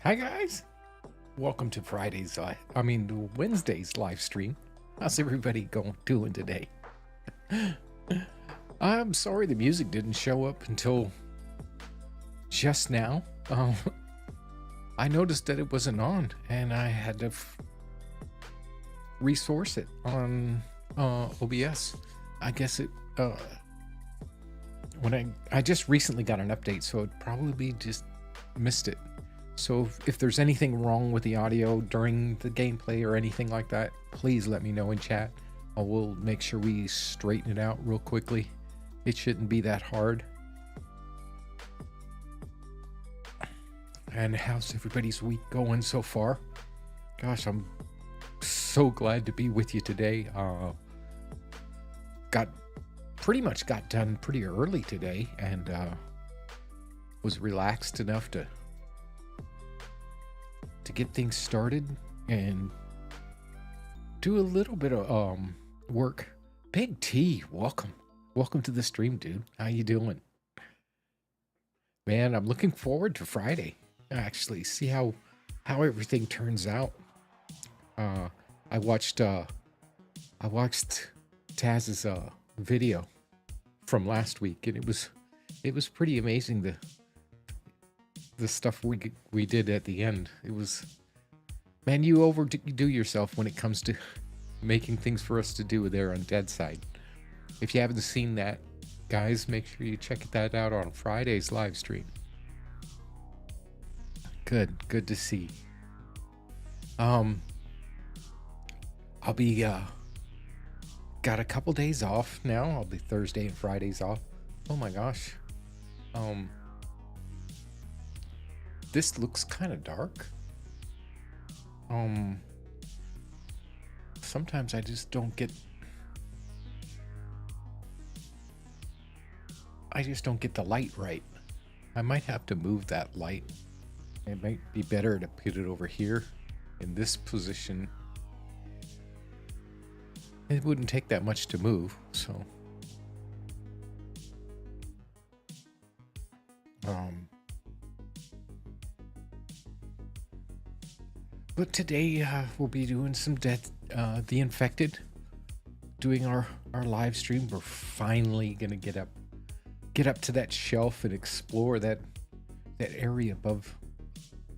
Hi guys, welcome to Wednesday's live stream. How's everybody doing today? I'm sorry the music didn't show up until just now. I noticed that it wasn't on, and I had to resource it on OBS. I guess it when I just recently got an update, so it probably just missed it. So if there's anything wrong with the audio during the gameplay or anything like that, please let me know in chat. I will make sure we straighten it out real quickly. It shouldn't be that hard. And how's everybody's week going so far? Gosh, I'm so glad to be with you today. Pretty much got done pretty early today, and was relaxed enough to get things started and do a little bit of work. Big T, welcome to the stream, dude. How you doing? Man, I'm looking forward to Friday. Actually, see how everything turns out. I watched Taz's video from last week, and it was pretty amazing, the stuff we did at the end. It was, man, you overdo yourself when it comes to making things for us to do there on Dead Side. If you haven't seen that, guys, make sure you check that out on Friday's live stream. Good to see. I'll be got a couple days off now. I'll be Thursday and Fridays off. Oh my gosh. This looks kind of dark. Sometimes I just don't get the light right. I might have to move that light. It might be better to put it over here in this position. It wouldn't take that much to move, so but today we'll be doing some The Infected, doing our live stream. We're finally gonna get up to that shelf and explore that area above,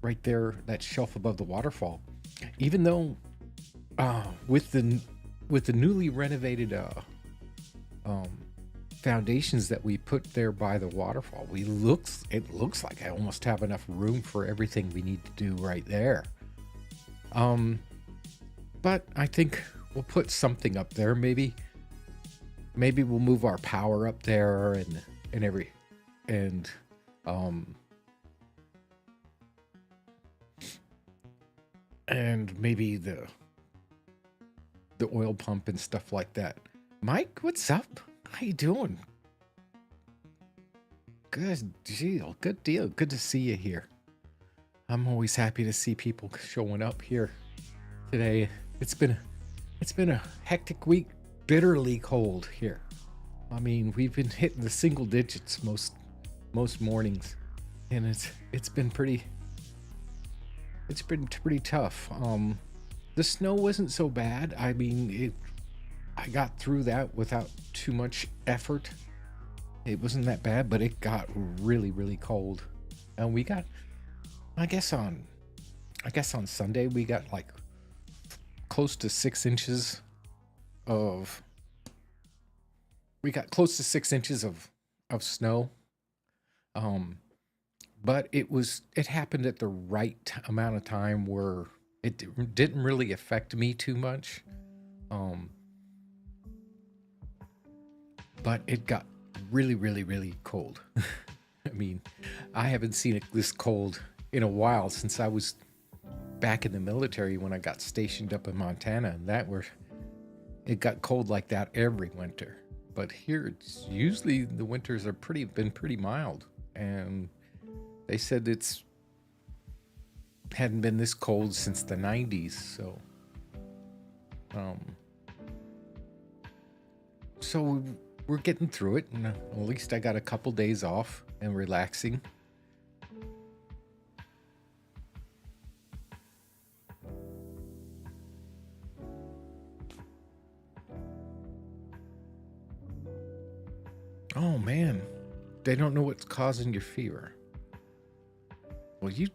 right there, that shelf above the waterfall. Even though with the newly renovated foundations that we put there by the waterfall, it looks like I almost have enough room for everything we need to do right there. But I think we'll put something up there. Maybe we'll move our power up there and maybe the oil pump and stuff like that. Mike, what's up? How you doing? Good deal. Good deal. Good to see you here. I'm always happy to see people showing up here today. It's been a hectic week, bitterly cold here. I mean, we've been hitting the single digits most mornings, and it's been pretty tough. The snow wasn't so bad. I mean, I got through that without too much effort. It wasn't that bad, but it got really, really cold. And we got, I guess on Sunday, we got like close to 6 inches of snow. But it happened at the right amount of time where it didn't really affect me too much. But it got really, really, really cold. I mean, I haven't seen it this cold in a while, since I was back in the military when I got stationed up in Montana, and it got cold like that every winter. But here, it's usually the winters are been pretty mild, and they said hadn't been this cold since the 90s. So we're getting through it, and at least I got a couple days off and relaxing. Oh man, they don't know what's causing your fever. Well, you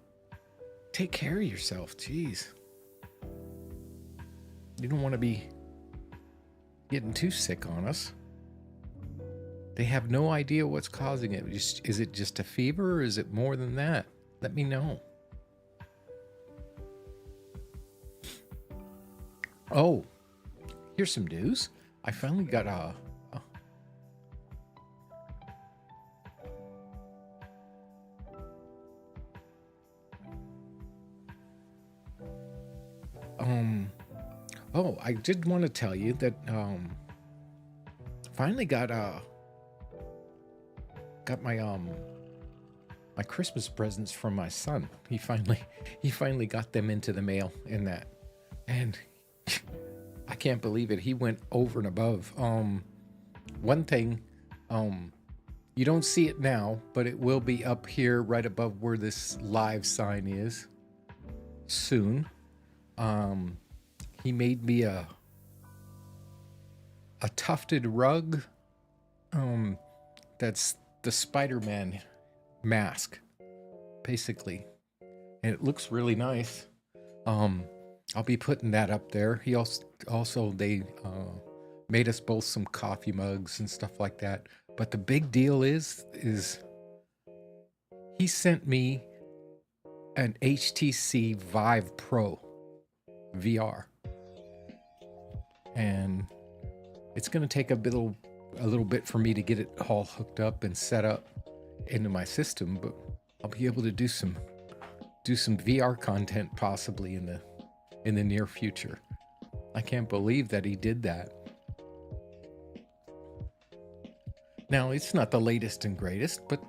take care of yourself. Jeez. You don't want to be getting too sick on us. They have no idea what's causing it. Is it just a fever or is it more than that? Let me know. Oh, here's some news. I finally got oh, I did want to tell you that finally got my my Christmas presents from my son. He finally got them into the mail in that. And I can't believe it. He went over and above. One thing, you don't see it now, but it will be up here right above where this live sign is soon. He made me a tufted rug. That's the Spider-Man mask, basically, and it looks really nice. I'll be putting that up there. He also they made us both some coffee mugs and stuff like that. But the big deal is he sent me an HTC Vive Pro VR, and it's going to take a little bit for me to get it all hooked up and set up into my system, but I'll be able to do some VR content possibly in the near future. I can't believe that he did that. Now, it's not the latest and greatest, but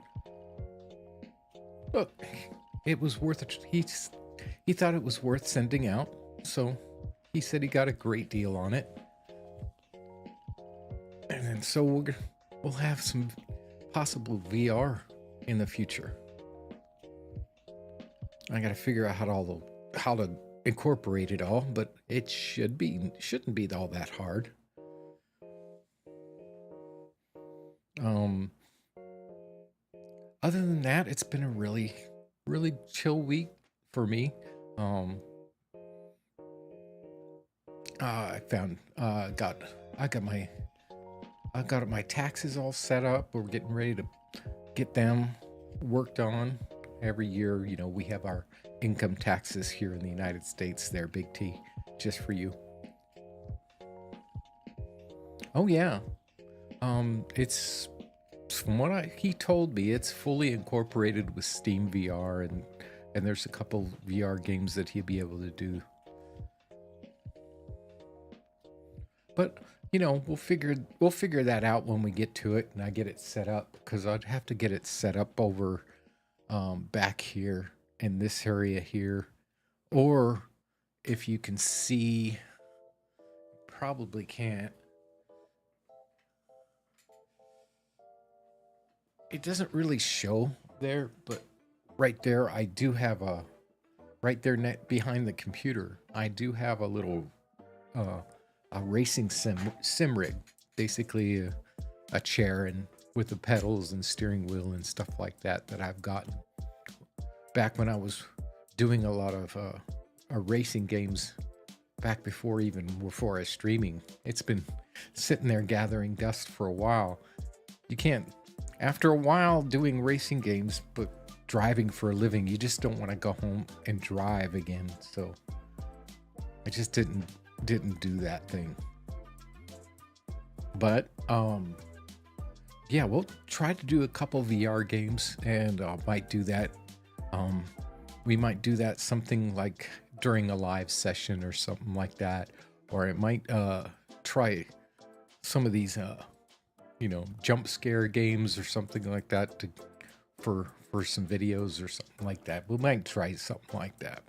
look, it was worth it. He thought it was worth sending out, so he said he got a great deal on it. And then so we'll have some possible VR in the future. I got to figure out how to incorporate it all, but it shouldn't be all that hard. Other than that, it's been a really, really chill week for me. I got my taxes all set up. We're getting ready to get them worked on. Every year, we have our income taxes here in the United States. They're Big T, just for you. Oh yeah, it's from what he told me, it's fully incorporated with Steam VR, and there's a couple VR games that he'll be able to do. But we'll figure that out when we get to it and I get it set up, because I'd have to get it set up over back here in this area here, or if you can see, probably can't. It doesn't really show there, but right there I do have right there behind the computer, I do have a little a racing sim rig, basically a chair and with the pedals and steering wheel and stuff like that I've gotten back when I was doing a lot of racing games back before I was streaming. It's been sitting there gathering dust for a while. You can't, after a while doing racing games but driving for a living, you just don't want to go home and drive again. So I just didn't do that thing. But yeah, we'll try to do a couple VR games, and might do that. We might do that something like during a live session or something like that, or it might try some of these jump scare games or something like that for some videos or something like that. We might try something like that.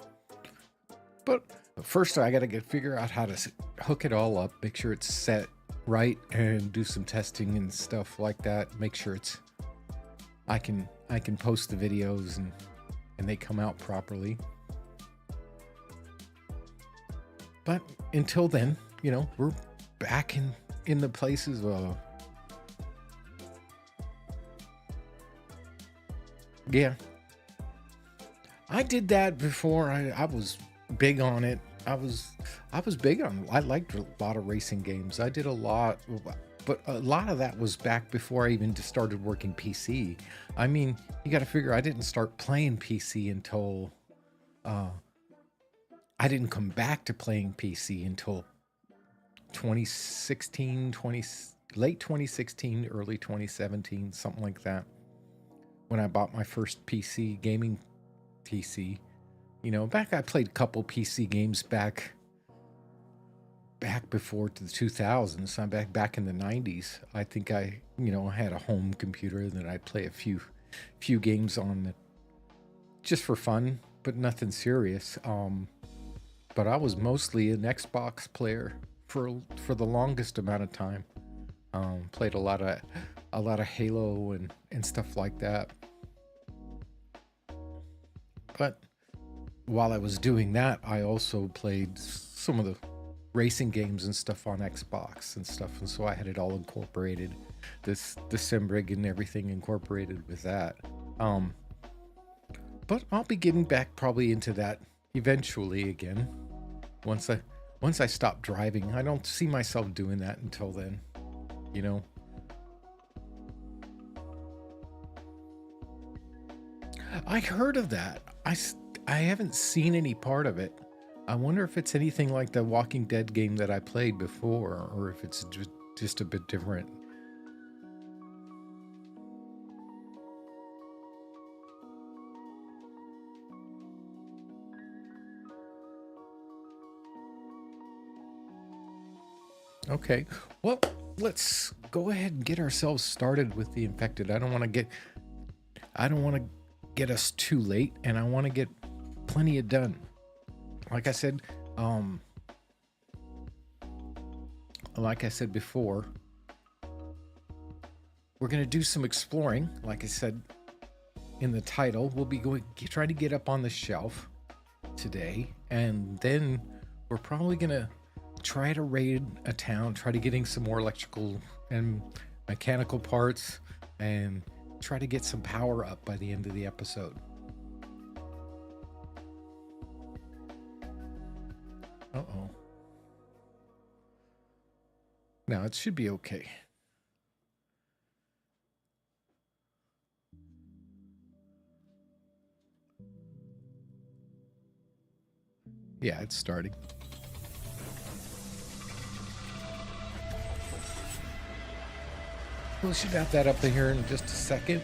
But first, I gotta figure out how to hook it all up, make sure it's set right, and do some testing and stuff like that. Make sure I can post the videos and they come out properly. But until then, we're back in the places Yeah, I did that before. I was big on it. I was big on. I liked a lot of racing games. I did a lot, but a lot of that was back before I even just started working PC. I mean, you got to figure I didn't start playing PC until I didn't come back to playing PC until 2016, late 2016, early 2017, something like that. When I bought my first PC gaming PC. You know, back I played a couple PC games back before the 2000s. I'm back in the 90s. I think I, had a home computer and then I'd play a few games on just for fun, but nothing serious. But I was mostly an Xbox player for the longest amount of time. Played a lot of Halo and stuff like that. But while I was doing that, I also played some of the racing games and stuff on Xbox and stuff, and so I had it all incorporated, the SimRig and everything incorporated with that. But I'll be getting back probably into that eventually again. Once I stop driving, I don't see myself doing that until then, you know. I heard of that. I haven't seen any part of it. I wonder if it's anything like the Walking Dead game that I played before, or if it's just a bit different. Okay, well, let's go ahead and get ourselves started with the infected. I don't want to get us too late, and I want to get plenty of done. Like I said before, we're going to do some exploring. Like I said in the title, we'll be try to get up on the shelf today, and then we're probably going to try to raid a town, try to getting some more electrical and mechanical parts, and try to get some power up by the end of the episode. Uh-oh. Now it should be okay. Yeah, it's starting. We should have that up in here in just a second.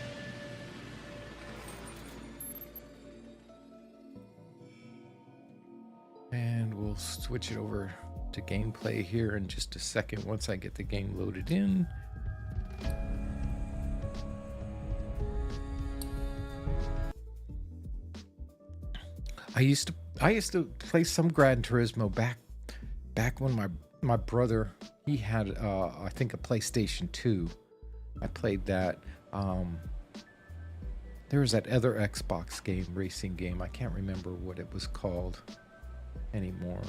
And we'll switch it over to gameplay here in just a second once I get the game loaded in. I used to play some Gran Turismo back when my brother, he had I think a PlayStation 2. I played that. There was that other Xbox game, racing game. I can't remember what it was called anymore.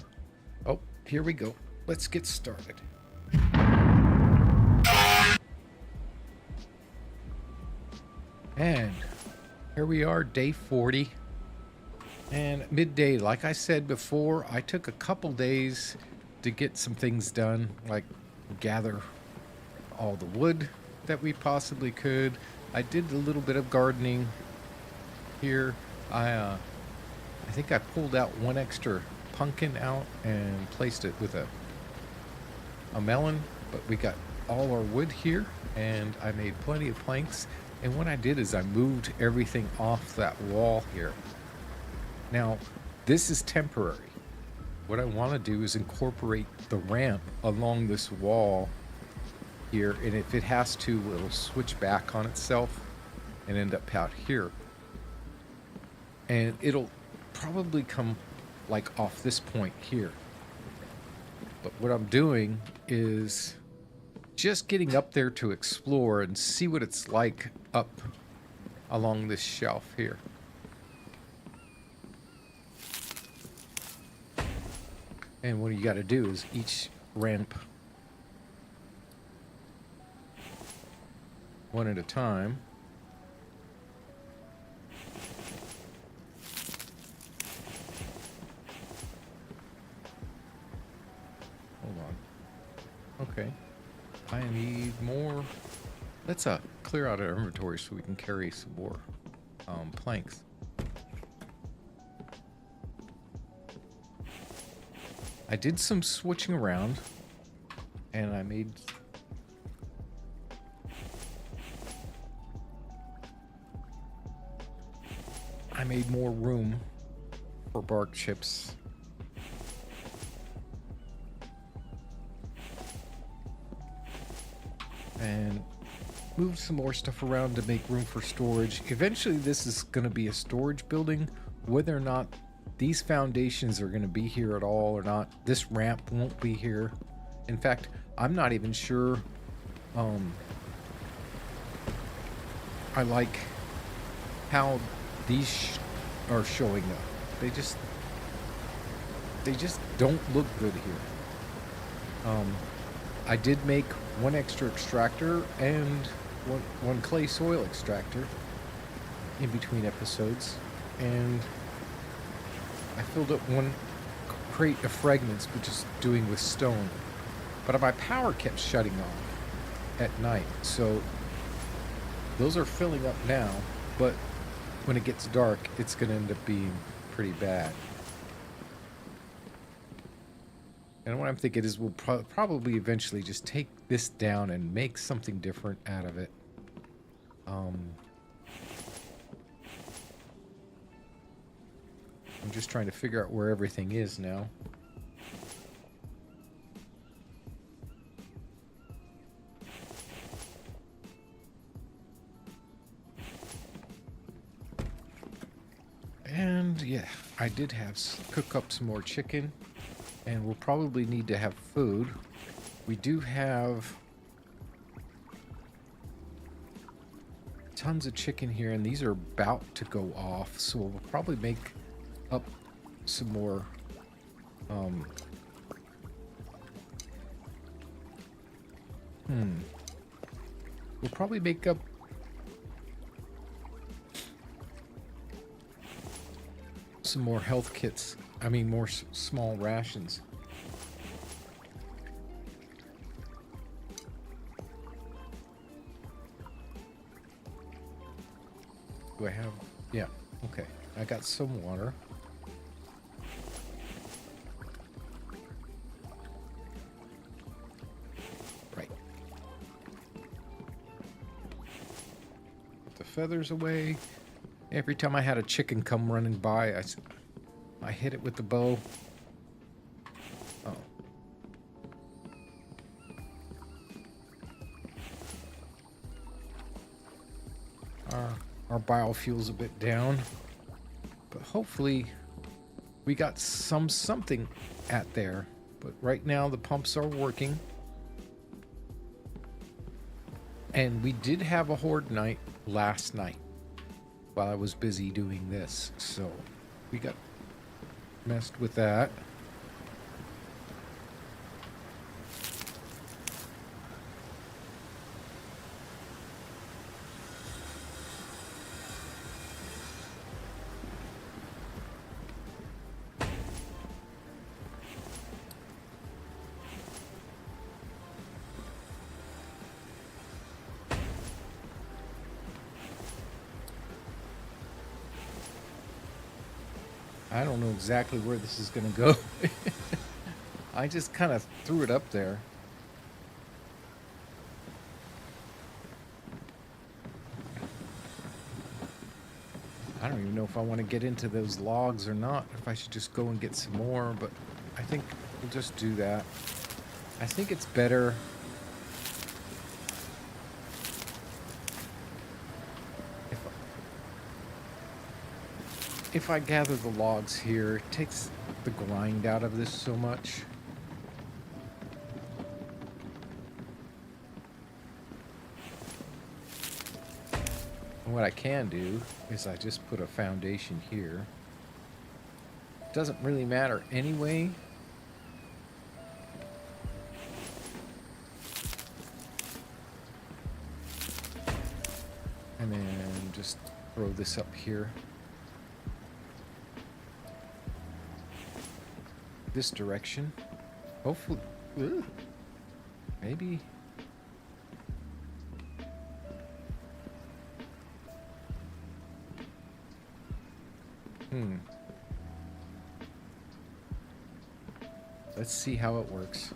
Oh, here we go. Let's get started. And here we are, day 40. And midday, like I said before, I took a couple days to get some things done, like gather all the wood that we possibly could. I did a little bit of gardening here. I think I pulled out one extra pumpkin out and placed it with a melon, but we got all our wood here, and I made plenty of planks. And what I did is I moved everything off that wall here. Now, this is temporary. What I want to do is incorporate the ramp along this wall here, and if it has to, it'll switch back on itself and end up out here. And it'll probably come like off this point here. But what I'm doing is just getting up there to explore and see what it's like up along this shelf here. And what you got to do is each ramp one at a time. Okay. I need more. Let's clear out our inventory so we can carry some more planks. I did some switching around, and I made more room for bark chips. And moved some more stuff around to make room for storage. Eventually this is going to be a storage building. Whether or not these foundations are going to be here at all or not, this ramp won't be here. In fact, I'm not even sure I like how these are showing up. They just don't look good here. I did make one extra extractor and one clay soil extractor in between episodes, and I filled up one crate of fragments, which is doing with stone, but my power kept shutting off at night, so those are filling up now, but when it gets dark, it's going to end up being pretty bad. And what I'm thinking is we'll probably eventually just take this down and make something different out of it. I'm just trying to figure out where everything is now. And yeah, I did cook up some more chicken. And we'll probably need to have food. We do have tons of chicken here, and these are about to go off, so we'll probably make up some more we'll probably make up some more health kits. I mean, more small rations. Do I have... Yeah, okay. I got some water. Right. Put the feathers away. Every time I had a chicken come running by, I hit it with the bow. Oh. Our biofuel's a bit down, but hopefully we got something at there. But right now the pumps are working, and we did have a horde night last night while I was busy doing this, so we got messed with that. I don't know exactly where this is going to go. I just kind of threw it up there. I don't even know if I want to get into those logs or not, if I should just go and get some more, but I think we'll just do that. I think it's better if I gather the logs here. It takes the grind out of this so much. And what I can do is I just put a foundation here. It doesn't really matter anyway. And then just throw this up here. This direction. Hopefully. Ugh. Maybe. Let's see how it works.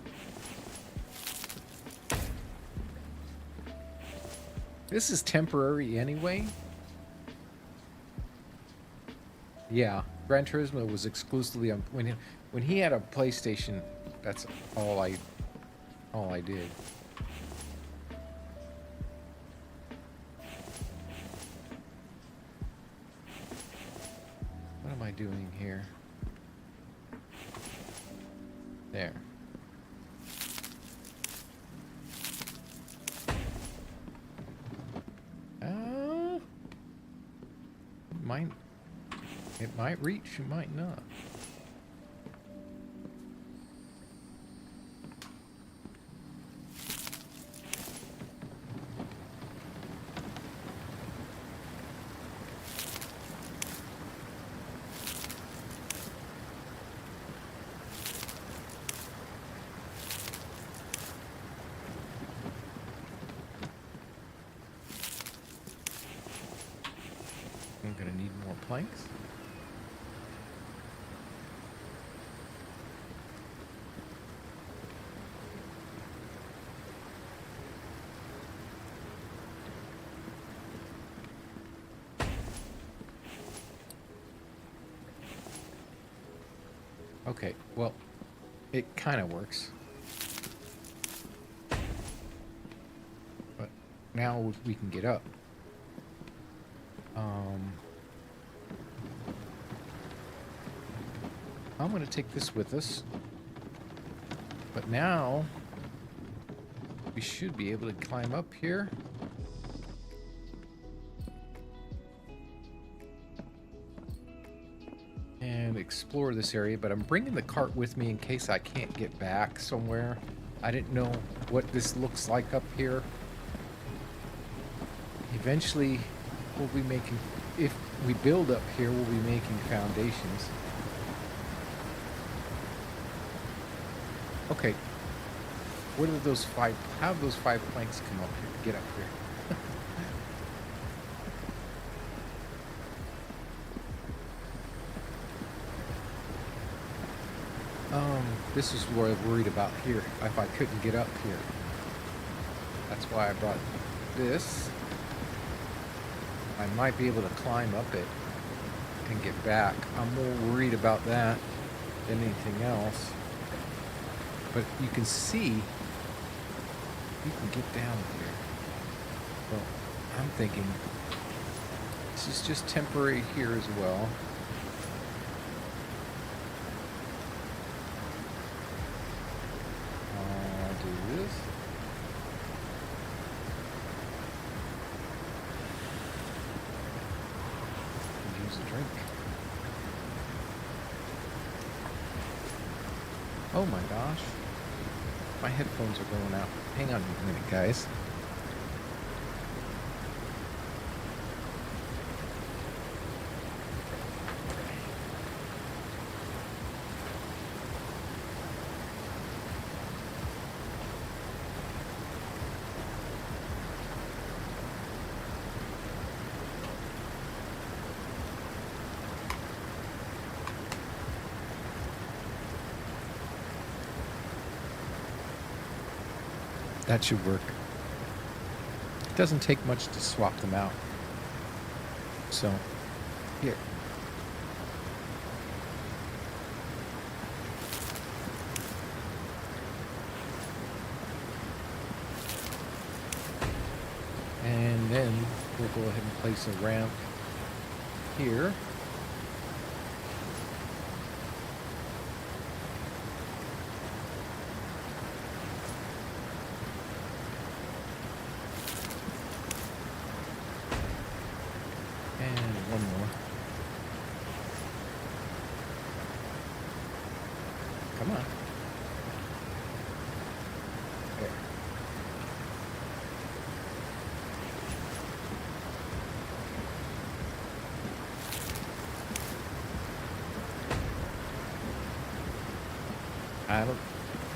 This is temporary anyway. Yeah, Gran Turismo was exclusively on when he had a PlayStation. That's all I did. What am I doing here? There. It might reach, it might not. I'm gonna need more planks. Okay, well, it kind of works. But now we can get up. I'm going to take this with us. But now we should be able to climb up here. And explore this area, but I'm bringing the cart with me in case I can't get back somewhere. I didn't know what this looks like up here. Eventually, we'll be making, if we build up here, we'll be making foundations. Okay, what are those five, how do those 5 planks come up here, get up here? This is what I'm worried about here, if I couldn't get up here. That's why I brought this. I might be able to climb up it and get back. I'm more worried about that than anything else. But you can see, you can get down here. Well, I'm thinking this is just temporary here as well. Oh my gosh. My headphones are going out. Hang on a minute, guys. That should work. It doesn't take much to swap them out. So, here. And then we'll go ahead and place a ramp here.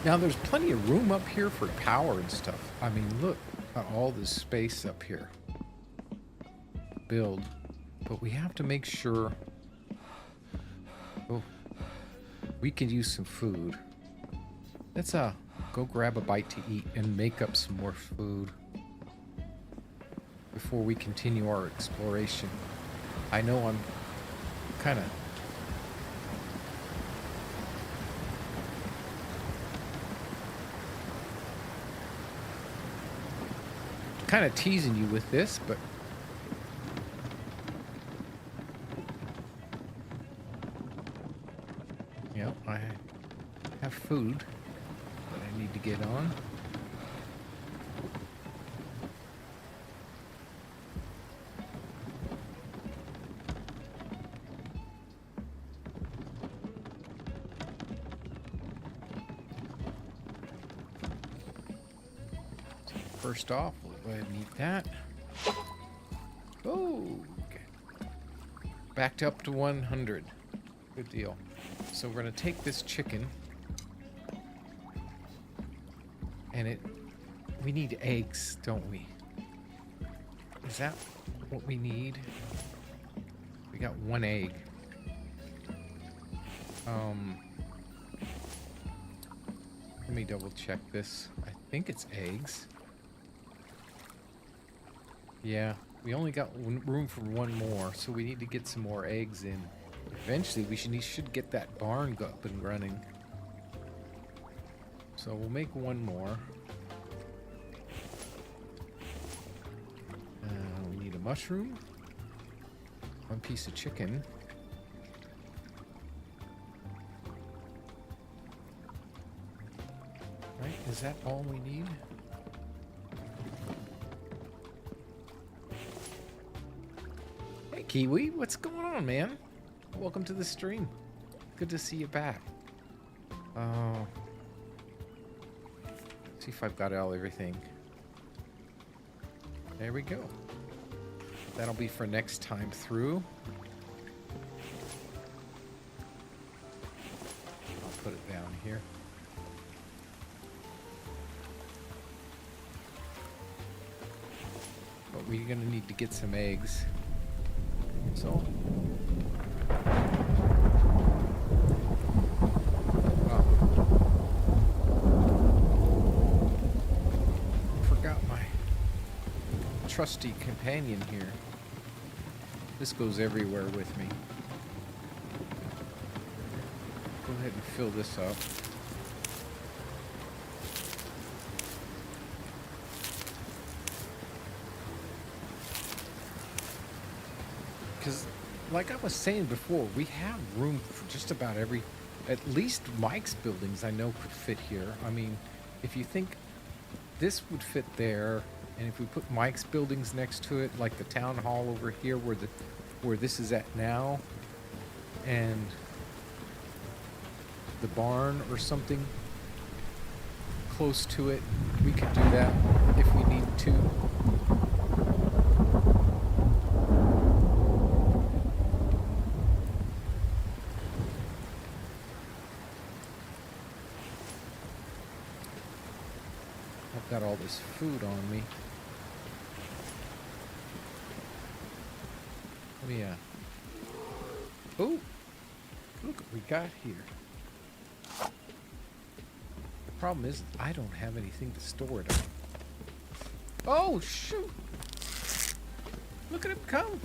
Now there's plenty of room up here for power and stuff. I mean, look at all this space up here. Build. But we have to make sure... Oh, we can use some food. Let's go grab a bite to eat and make up some more food before we continue our exploration. I know I'm kind of teasing you with this, but you know, I have food that I need to get on. So first off, we'll go ahead and eat that. Oh, okay. Backed up to 100. Good deal. So we're going to take this chicken, and we need eggs, don't we? Is that what we need? We got 1 egg. Let me double check this. I think it's eggs. Yeah, we only got room for 1 more, so we need to get some more eggs in. Eventually, we should get that barn up and running. So we'll make 1 more. We need a mushroom. 1 piece of chicken. Right, is that all we need? Hey Kiwi, what's going on, man? Welcome to the stream. Good to see you back. See if I've got everything. There we go. That'll be for next time through. I'll put it down here. But we're gonna need to get some eggs. So trusty companion here. This goes everywhere with me. Go ahead and fill this up. Because, like I was saying before, we have room for just about at least Mike's buildings I know could fit here. I mean, if you think this would fit there, and if we put Mike's buildings next to it, like the town hall over here where this is at now, and the barn or something close to it, we could do that if we need to. I've got all this food on me. Oh, look what we got here. The problem is I don't have anything to store it on. Oh, shoot! Look at him come!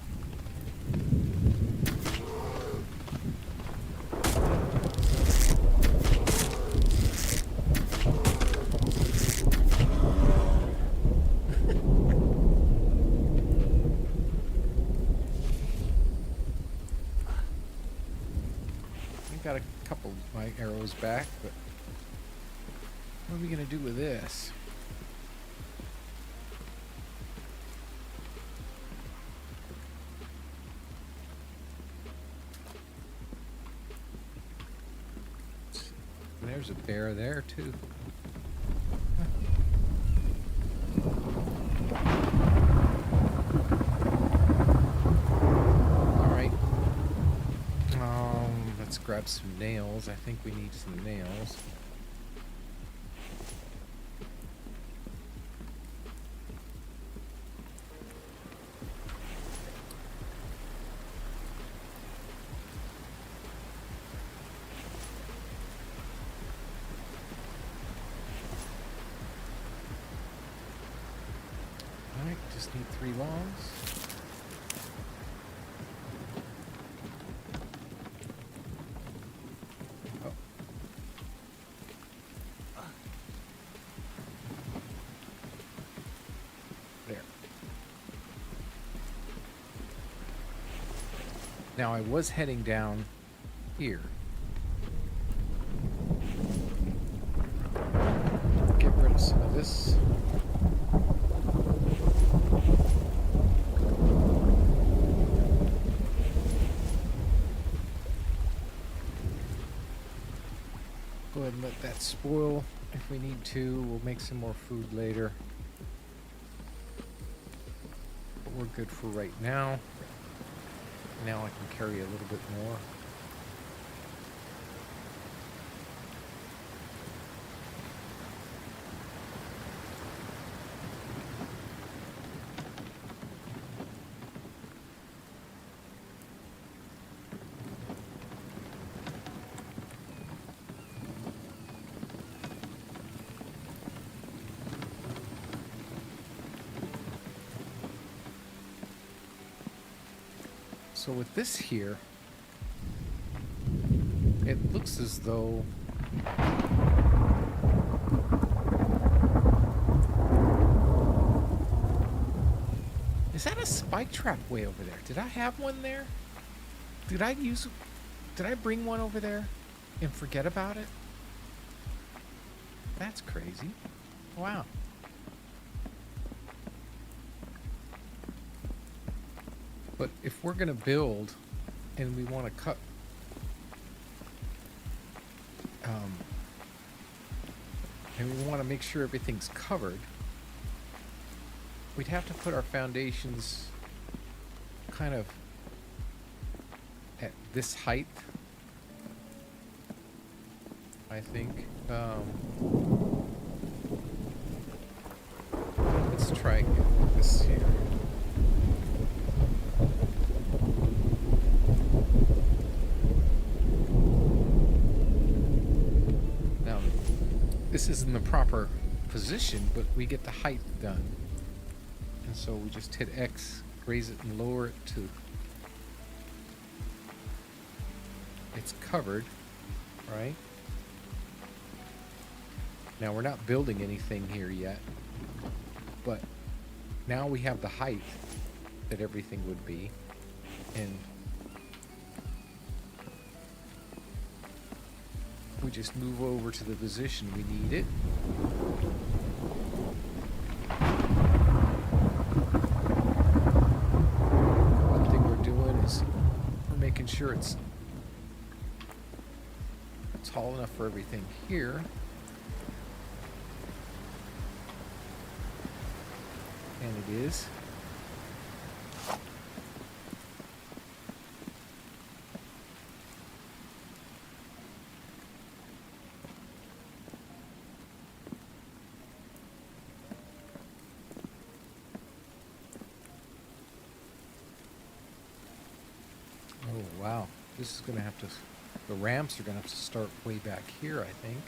Got a couple of my arrows back, but what are we gonna do with this? There's a bear there too. Let's grab some nails. I think we need some nails. just need 3 logs. Oh. There. Now I was heading down here. Get rid of some of this. Go ahead and let that spoil if we need to. We'll make some more food later. But we're good for right now. Now I can carry a little bit more. So with this here, it looks as though is that a spike trap way over there? Did I have one there? Did I bring one over there and forget about it? That's crazy. Wow. But if we're going to build and we want to cut and we want to make sure everything's covered, we'd have to put our foundations kind of at this height, I think. Let's try this here. This isn't the proper position, but we get the height done. And so we just hit X, raise it and lower it to it's covered, right? Now we're not building anything here yet, but now we have the height that everything would be, and we just move over to the position we need it. One thing we're doing is we're making sure it's tall enough for everything here. And it is. Oh, wow. This is going to have to... The ramps are going to have to start way back here, I think.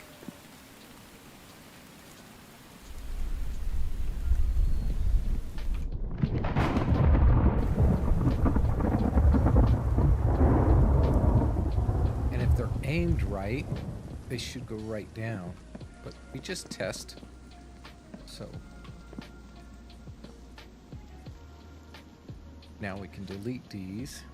And if they're aimed right, they should go right down. But we just test. So... now we can delete these.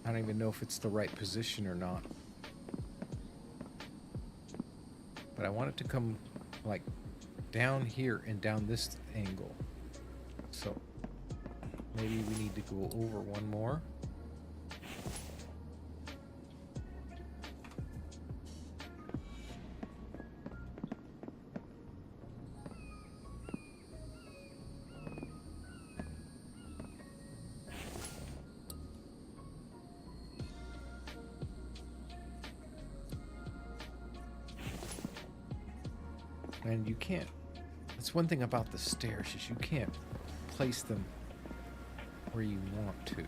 I don't even know if it's the right position or not. But I want it to come like down here and down this angle. So maybe we need to go over one more. And you can't, that's one thing about the stairs, is you can't place them where you want to.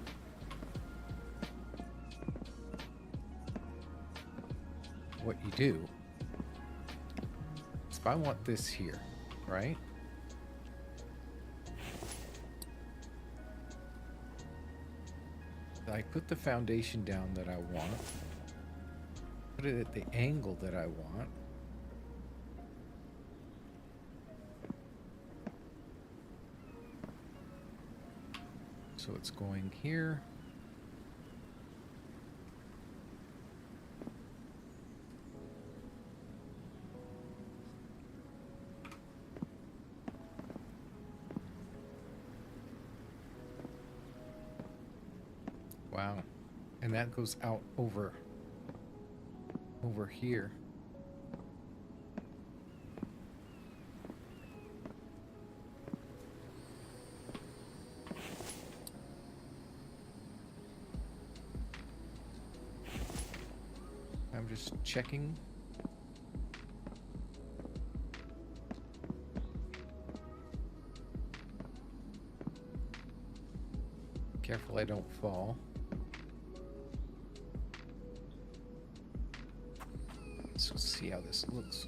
What you do is if I want this here, right? I put the foundation down that I want, put it at the angle that I want. So it's going here. Wow. And that goes out over here. I'm just checking. Careful I don't fall. Let's see how this looks.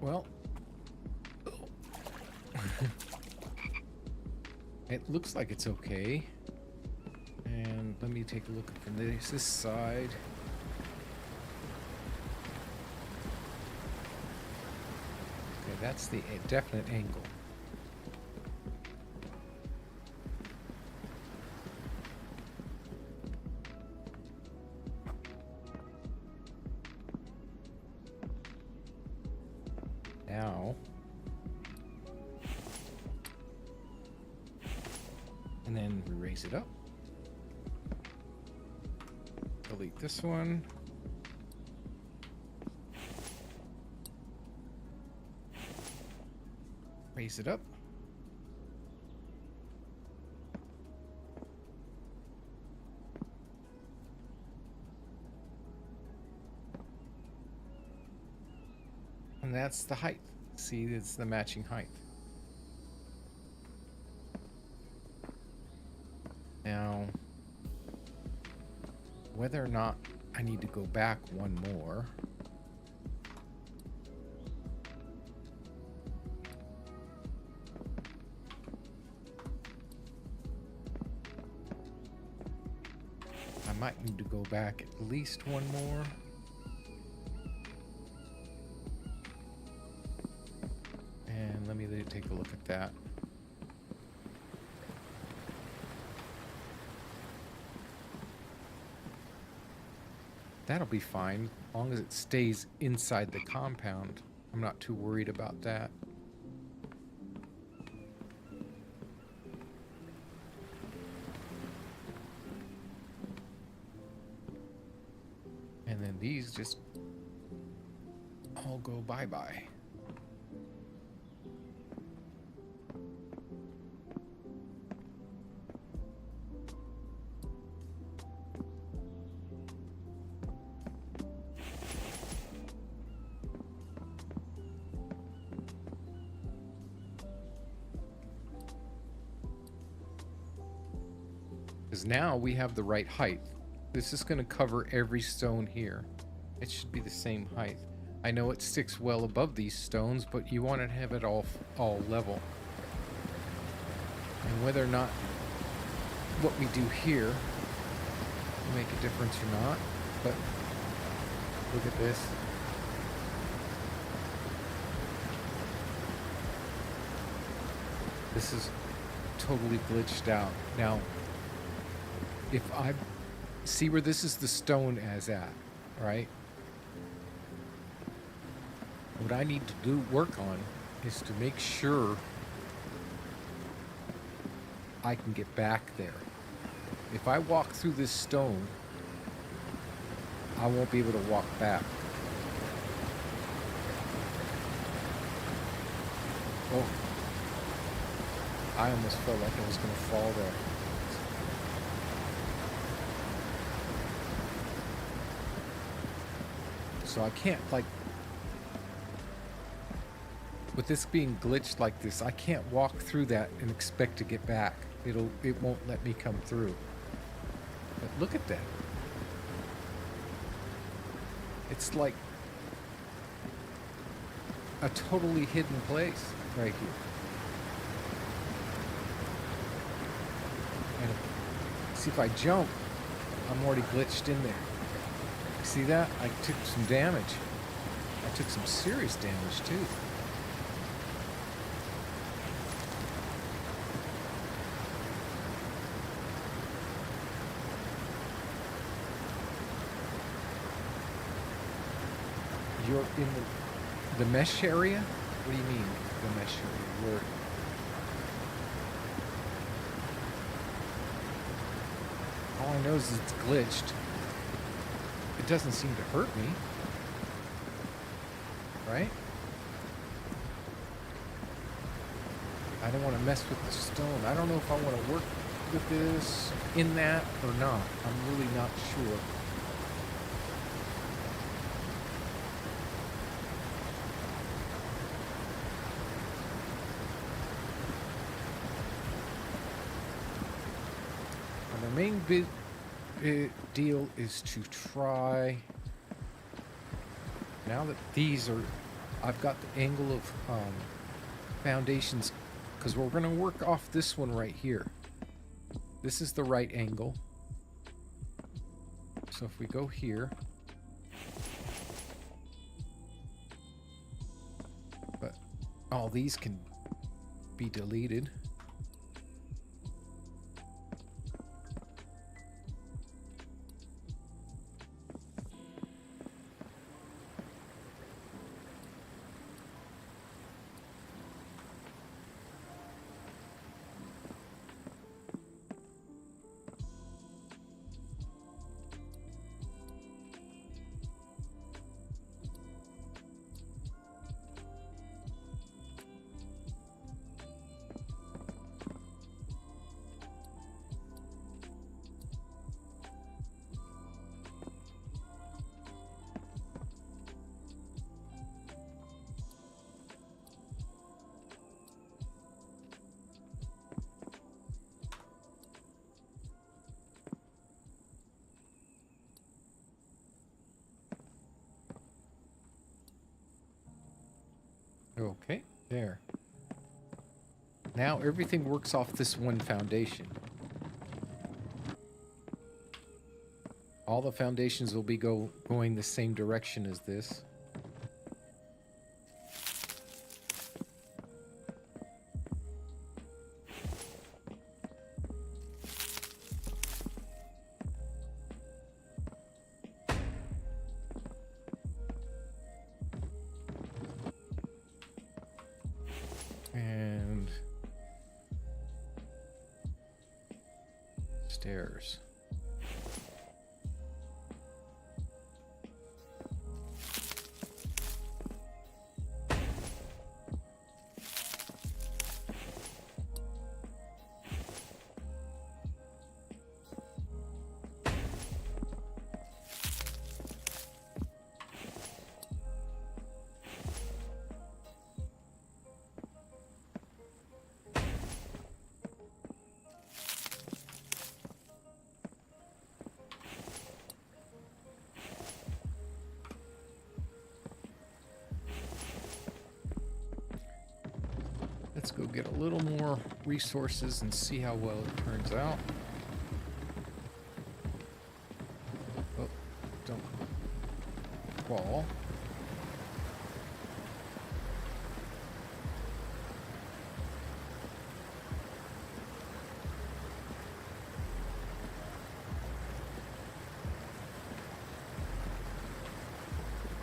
Well, it looks like it's okay. And let me take a look from this side. Okay, that's the definite angle. Now, and then we raise it up. Delete this one. Raise it up. And that's the height. See, it's the matching height. Now, whether or not I need to go back one more. I might need to go back at least one more. And let me take a look at that. That'll be fine, as long as it stays inside the compound. I'm not too worried about that. And then these just all go bye-bye. Because now we have the right height. This is going to cover every stone here. It should be the same height. I know it sticks well above these stones, but you want to have it all level. And whether or not what we do here will make a difference or not, but look at this. This is totally glitched out. Now, if I see where this is the stone as at, right? What I need to do work on is to make sure I can get back there. If I walk through this stone, I won't be able to walk back. Oh, I almost felt like I was going to fall there. So I can't, like, with this being glitched like this, I can't walk through that and expect to get back. It won't let me come through. But look at that. It's like a totally hidden place right here. And see, if I jump, I'm already glitched in there. See that? I took some damage. I took some serious damage too. You're in the mesh area? What do you mean, the mesh area? Where? All I know is it's glitched. It doesn't seem to hurt me. Right? I don't want to mess with the stone. I don't know if I want to work with this in that or not. I'm really not sure. And the main deal is to try, now that these are, I've got the angle of foundations, because we're going to work off this one right here. This is the right angle. So if we go here, but all these can be deleted. Okay, there. Now everything works off this one foundation. All the foundations will be going the same direction as this. And stairs. Let's go get a little more resources and see how well it turns out. Oh, don't fall.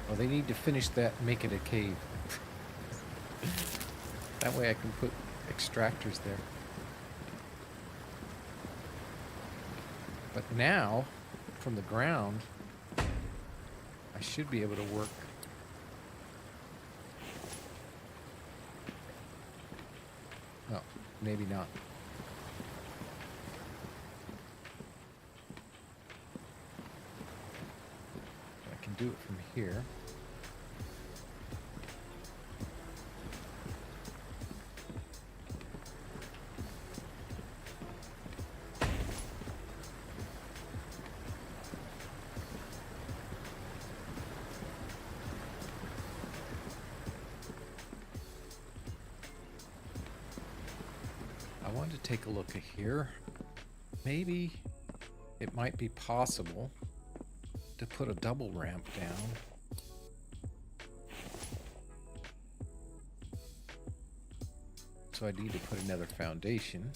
Well, they need to finish that and make it a cave. That way I can put extractors there. But now, from the ground, I should be able to work. Oh, maybe not. I can do it from here. to take a look at here. Maybe it might be possible to put a double ramp down. So I need to put another foundation.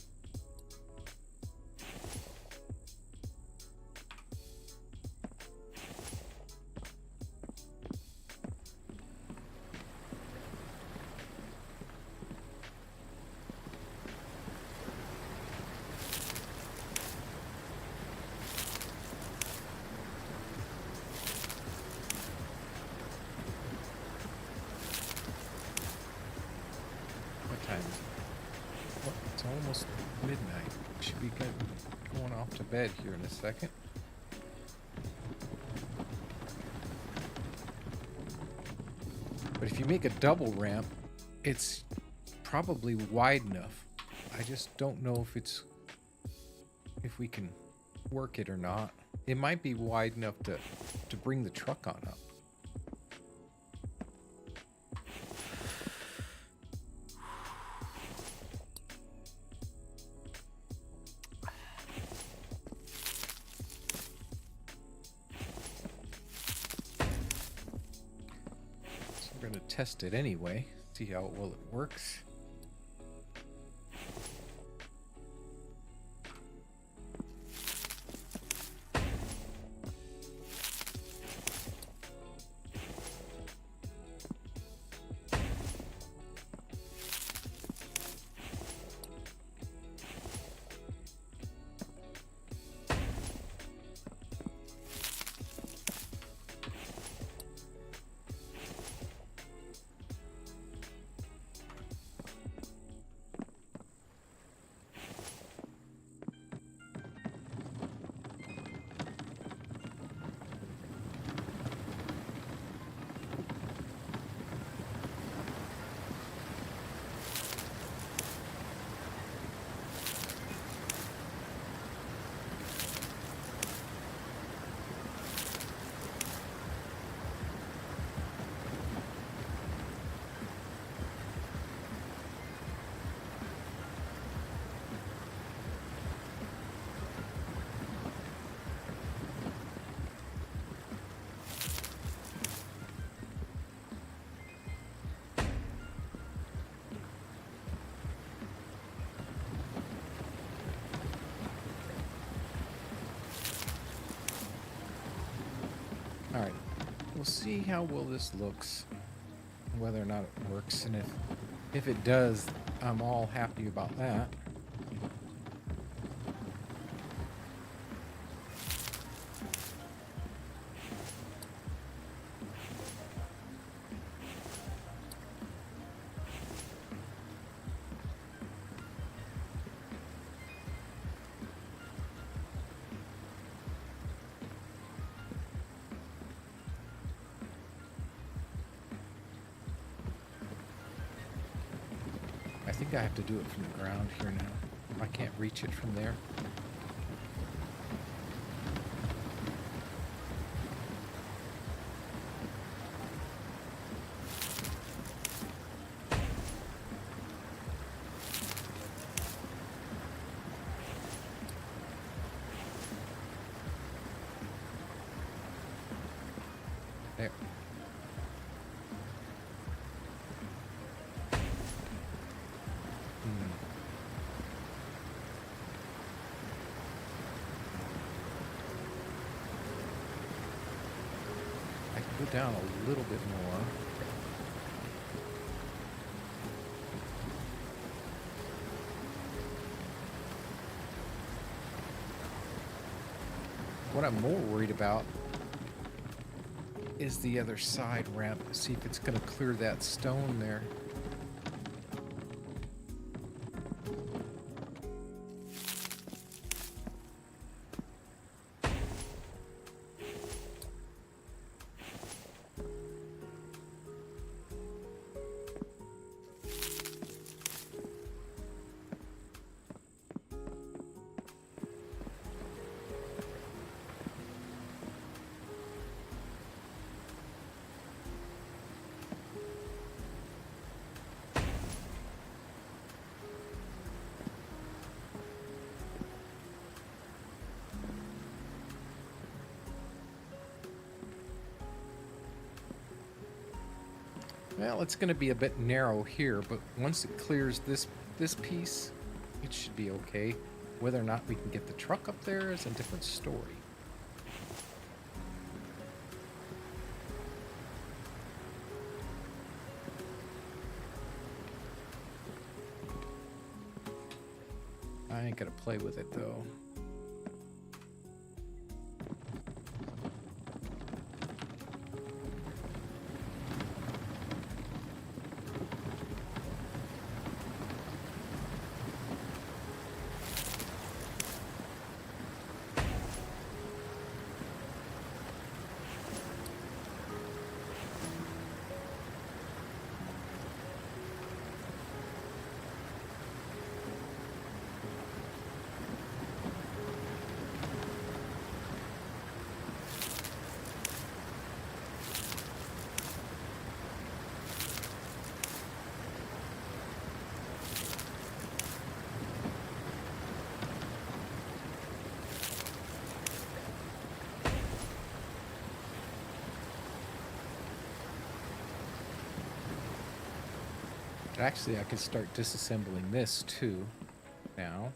It's almost midnight. Should be going off to bed here in a second. But if you make a double ramp, it's probably wide enough. I just don't know if we can work it or not. It might be wide enough to bring the truck on up. Test it anyway, see how well it works. Alright, we'll see how well this looks, whether or not it works, and if it does, I'm all happy about that. I think I have to do it from the ground here now. I can't reach it from there. There. I can go down a little bit more. What I'm more worried about is the other side ramp. See if it's going to clear that stone there. Well, it's going to be a bit narrow here, but once it clears this piece, it should be okay. Whether or not we can get the truck up there is a different story. I ain't gonna play with it though. Actually, I could start disassembling this too now.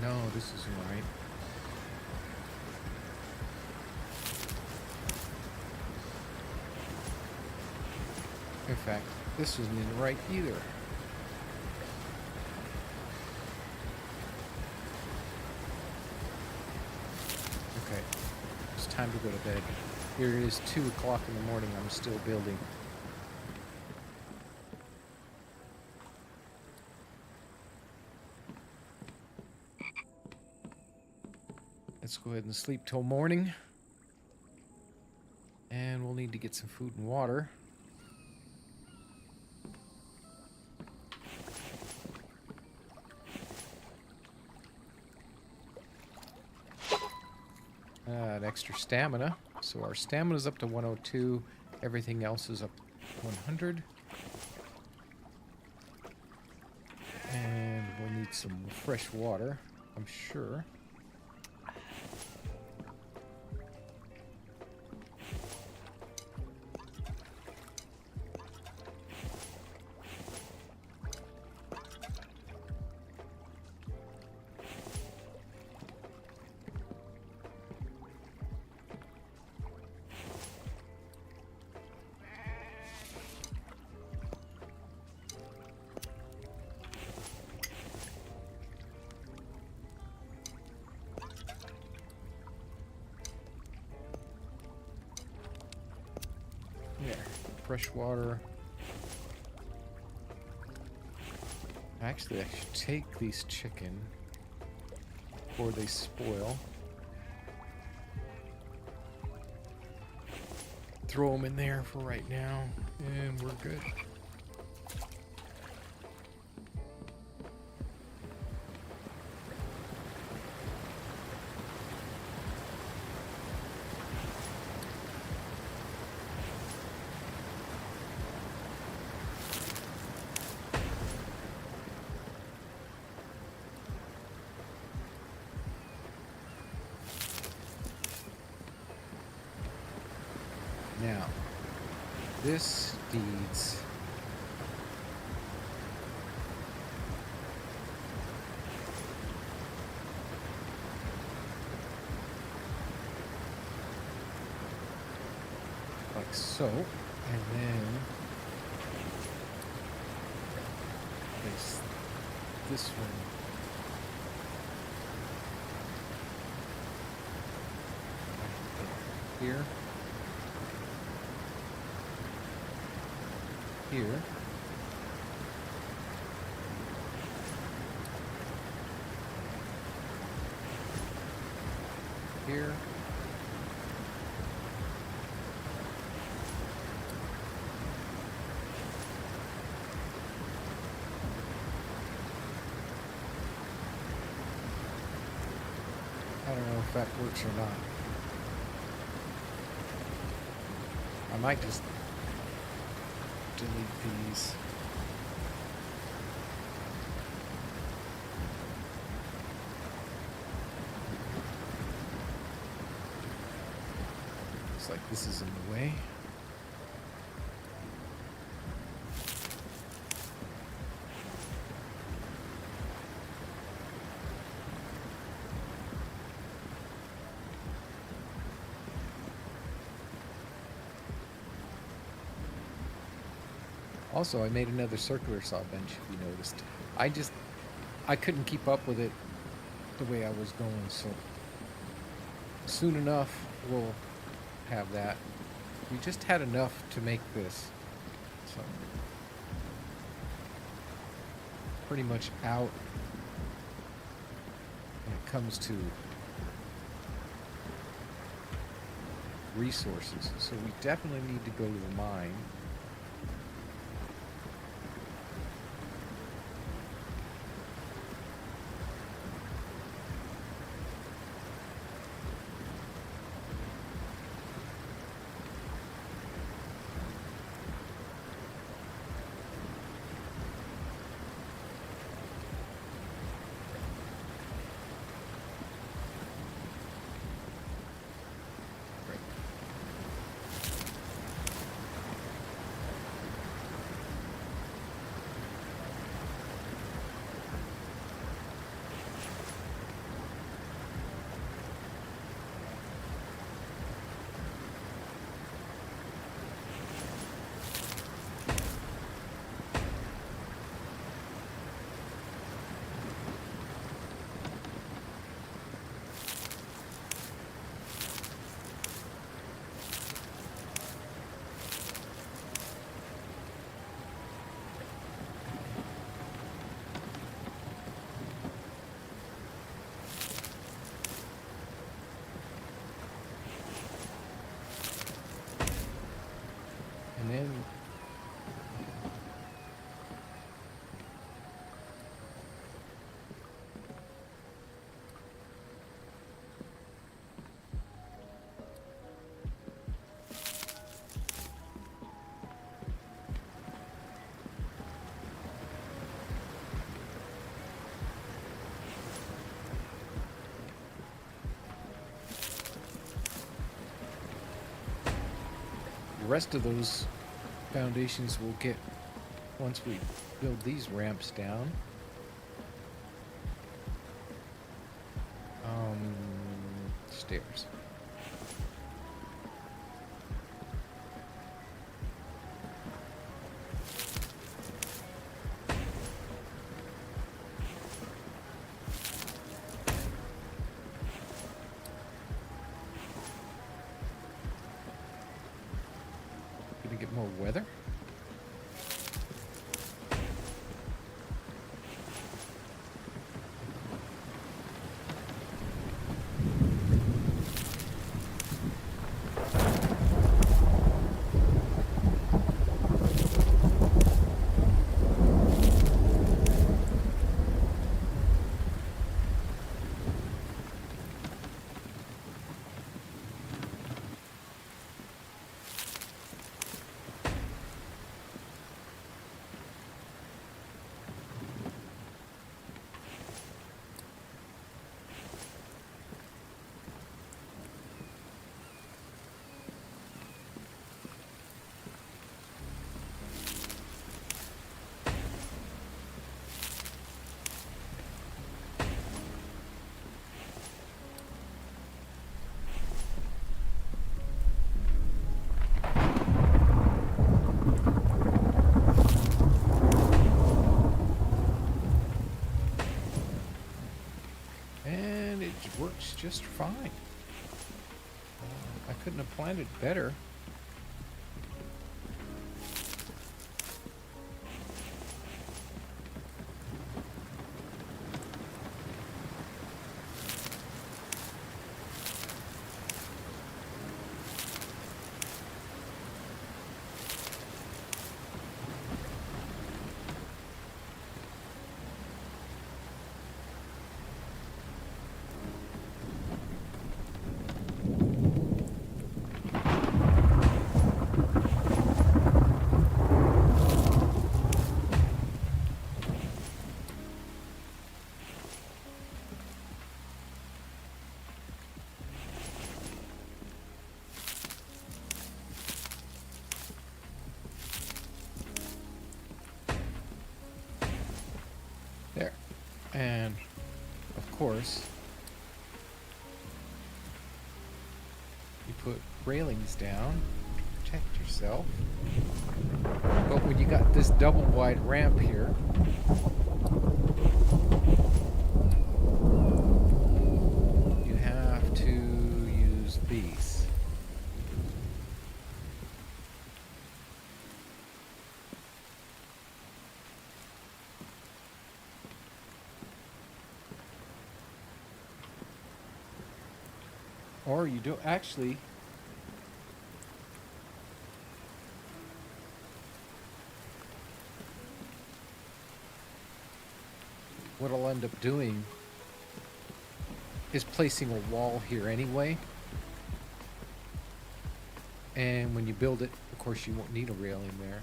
No, this isn't right. In fact, this isn't right either. Okay, it's time to go to bed. Here it is 2 o'clock in the morning, I'm still building. Let's go ahead and sleep till morning. And we'll need to get some food and water. An extra stamina. So our stamina is up to 102. Everything else is up to 100. And we'll need some fresh water, I'm sure. Fresh water. Actually, I should take these chicken before they spoil. Throw them in there for right now, and we're good. this needs like so, and then place this one here, here, here, I don't know if that works or not. I might just delete these. Looks like this is in the way. Also, I made another circular saw bench, if you noticed. I couldn't keep up with it the way I was going, so soon enough we'll have that. We just had enough to make this, so pretty much out when it comes to resources. So we definitely need to go to the mine. And then the rest of those foundations will get once we build these ramps down. Stairs. Gonna get more weather. works just fine. I couldn't have planned it better. There. And, of course, you put railings down to protect yourself. But when you got this double wide ramp here, you have to use these. Or you don't actually. What I'll end up doing is placing a wall here anyway. And when you build it, of course, you won't need a railing there.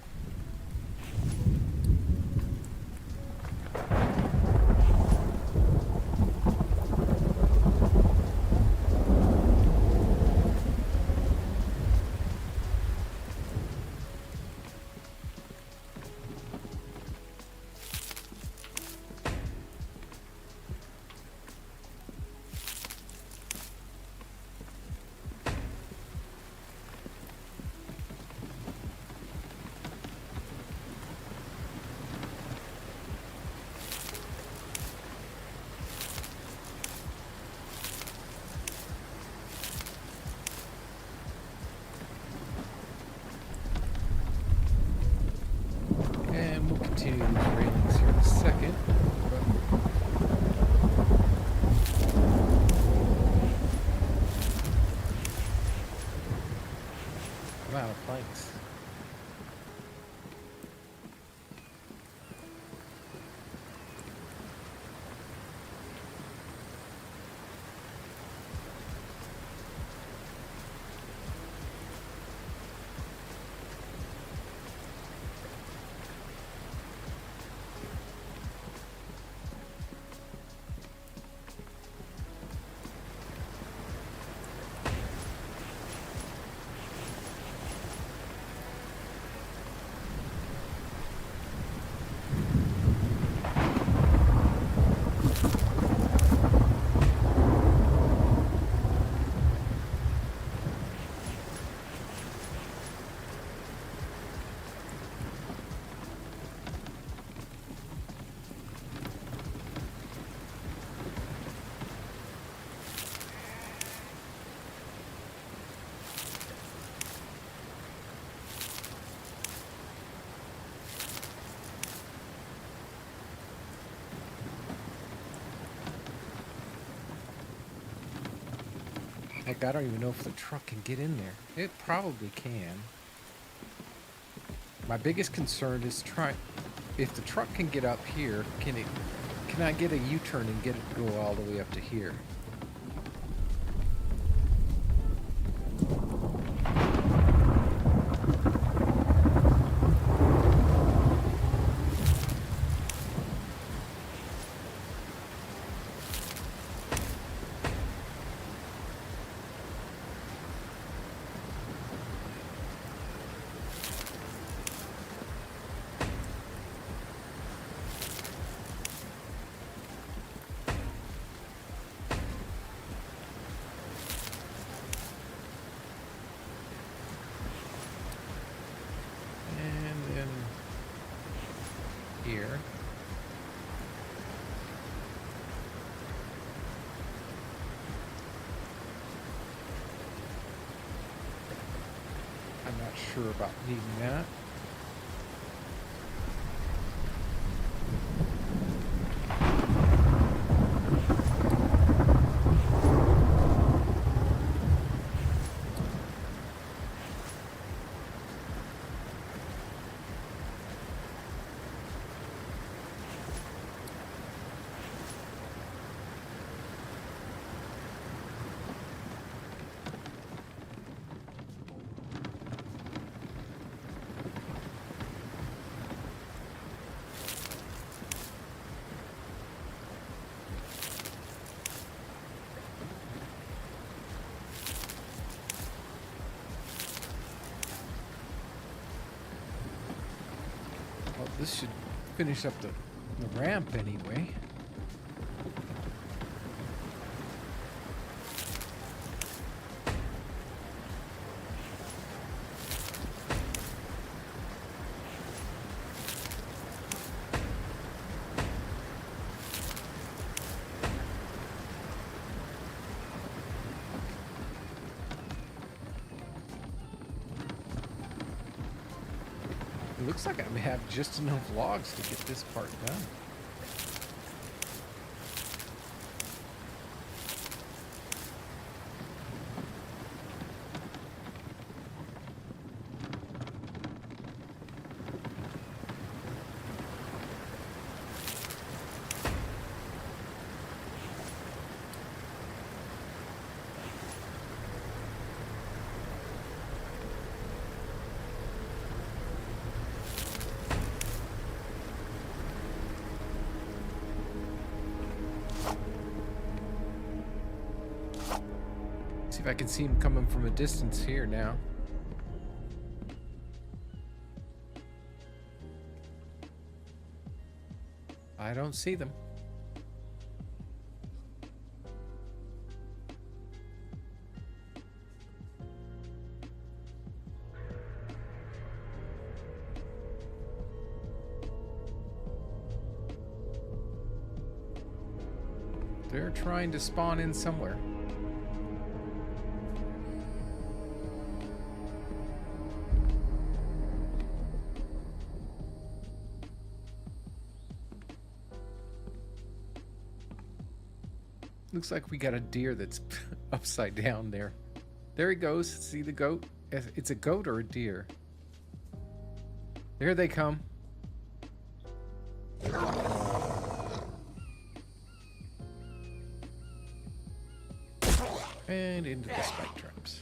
Continue these railings here in a second. I'm out of planks. Heck, I don't even know if the truck can get in there. It probably can. My biggest concern is if the truck can get up here, can I get a U-turn and get it to go all the way up to here? sure about needing that. Well, this should finish up the ramp anyway. It looks like I have just enough logs to get this part done. See if I can see him coming from a distance here now. I don't see them. They're trying to spawn in somewhere. Looks like we got a deer that's upside down there. There he goes. See the goat? It's a goat or a deer. Here they come. And into the spike traps.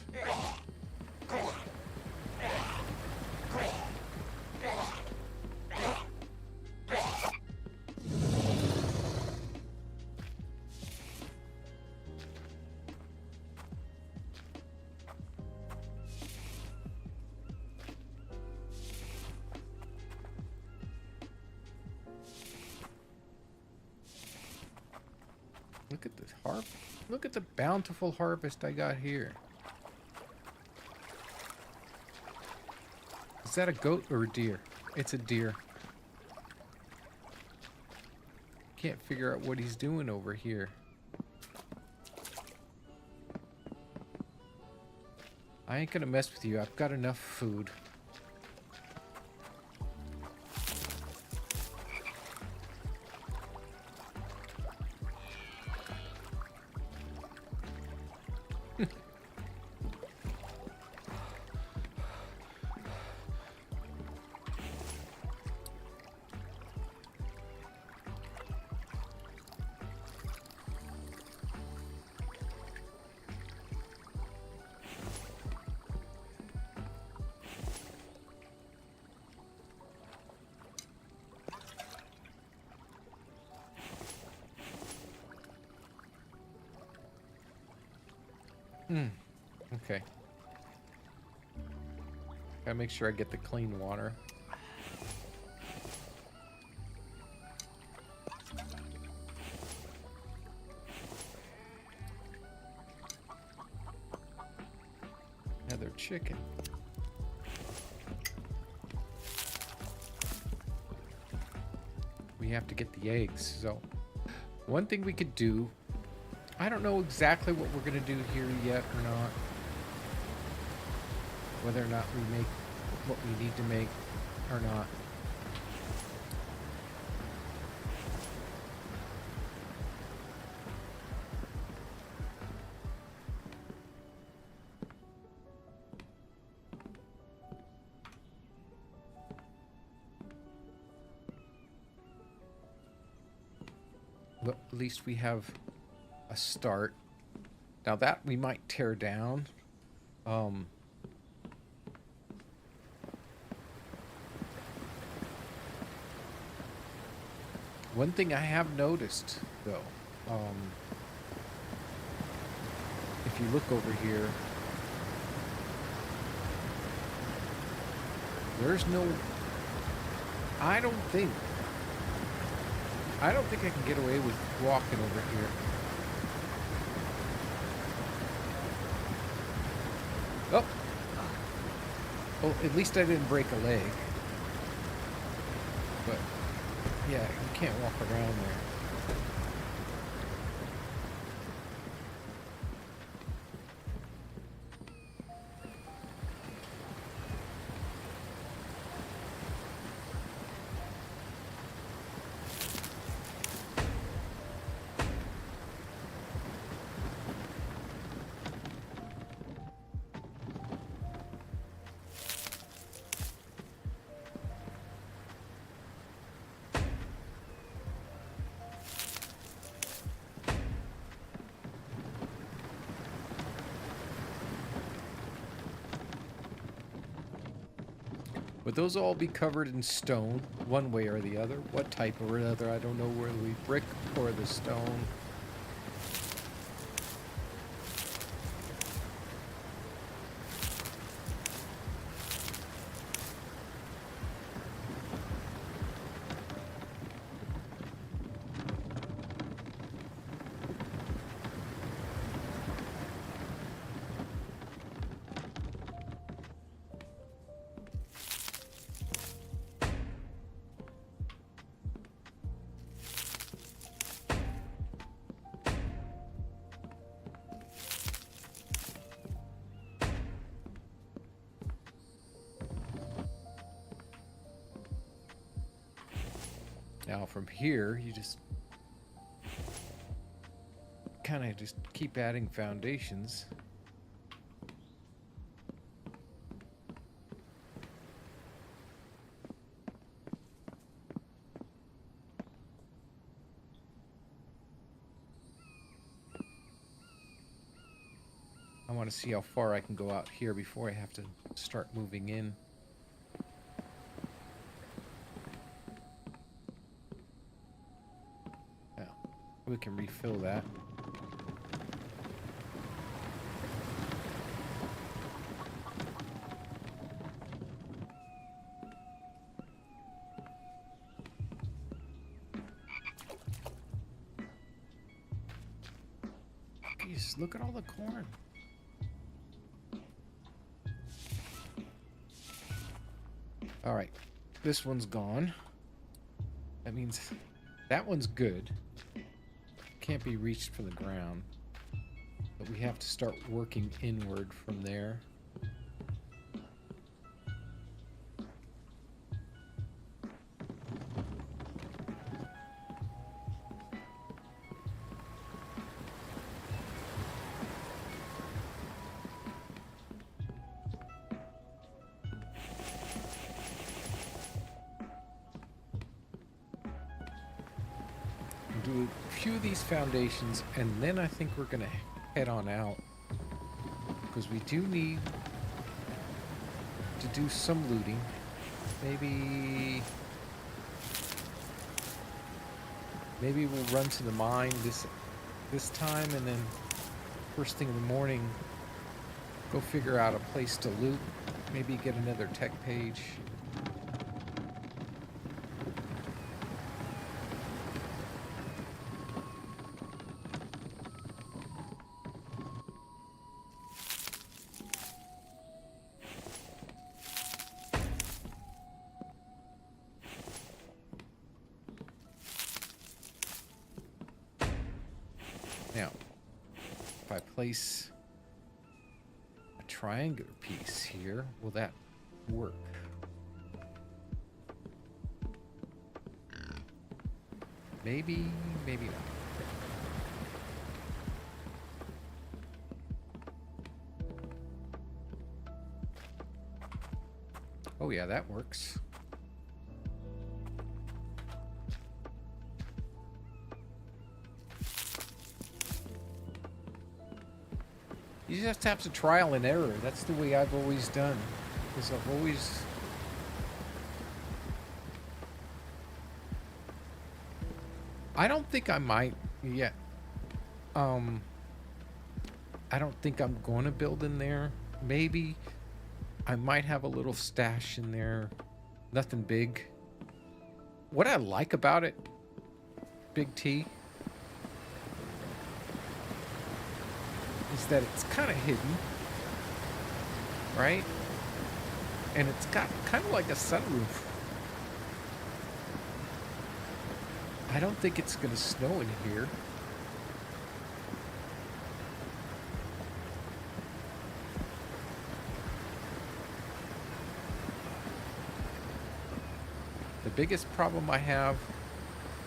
Look at this harp. Look at the bountiful harvest I got here. Is that a goat or a deer? It's a deer. Can't figure out what he's doing over here. I ain't gonna mess with you. I've got enough food. Okay. Gotta make sure I get the clean water. Another chicken. We have to get the eggs. So, one thing we could do, I don't know exactly what we're gonna do here yet or not. Whether or not we make what we need to make or not. But at least we have a start. Now that we might tear down. One thing I have noticed, though, if you look over here, there's no... I don't think I can get away with walking over here. Oh! Oh, at least I didn't break a leg. But, yeah, you can't walk around there. Would those all be covered in stone, one way or the other? What type or other? I don't know whether we brick or the stone. Now from here, you just kind of just keep adding foundations. I want to see how far I can go out here before I have to start moving in. We can refill that. Jeez, look at all the corn. All right, this one's gone. That means that one's good. Can't be reached from the ground, but we have to start working inward from there. Do a few of these foundations, and then I think we're gonna head on out, because we do need to do some looting. Maybe we'll run to the mine this time, and then first thing in the morning go figure out a place to loot. Maybe get another tech page. Now, if I place a triangular piece here, will that work? Maybe, maybe not. Oh yeah, that works. You just have to trial and error. That's the way I've always done. Because I've always... I don't think I might yet. I don't think I'm going to build in there. Maybe I might have a little stash in there. Nothing big. What I like about it, Big T, is that it's kind of hidden, right? And it's got kind of like a sunroof. I don't think it's going to snow in here. The biggest problem I have,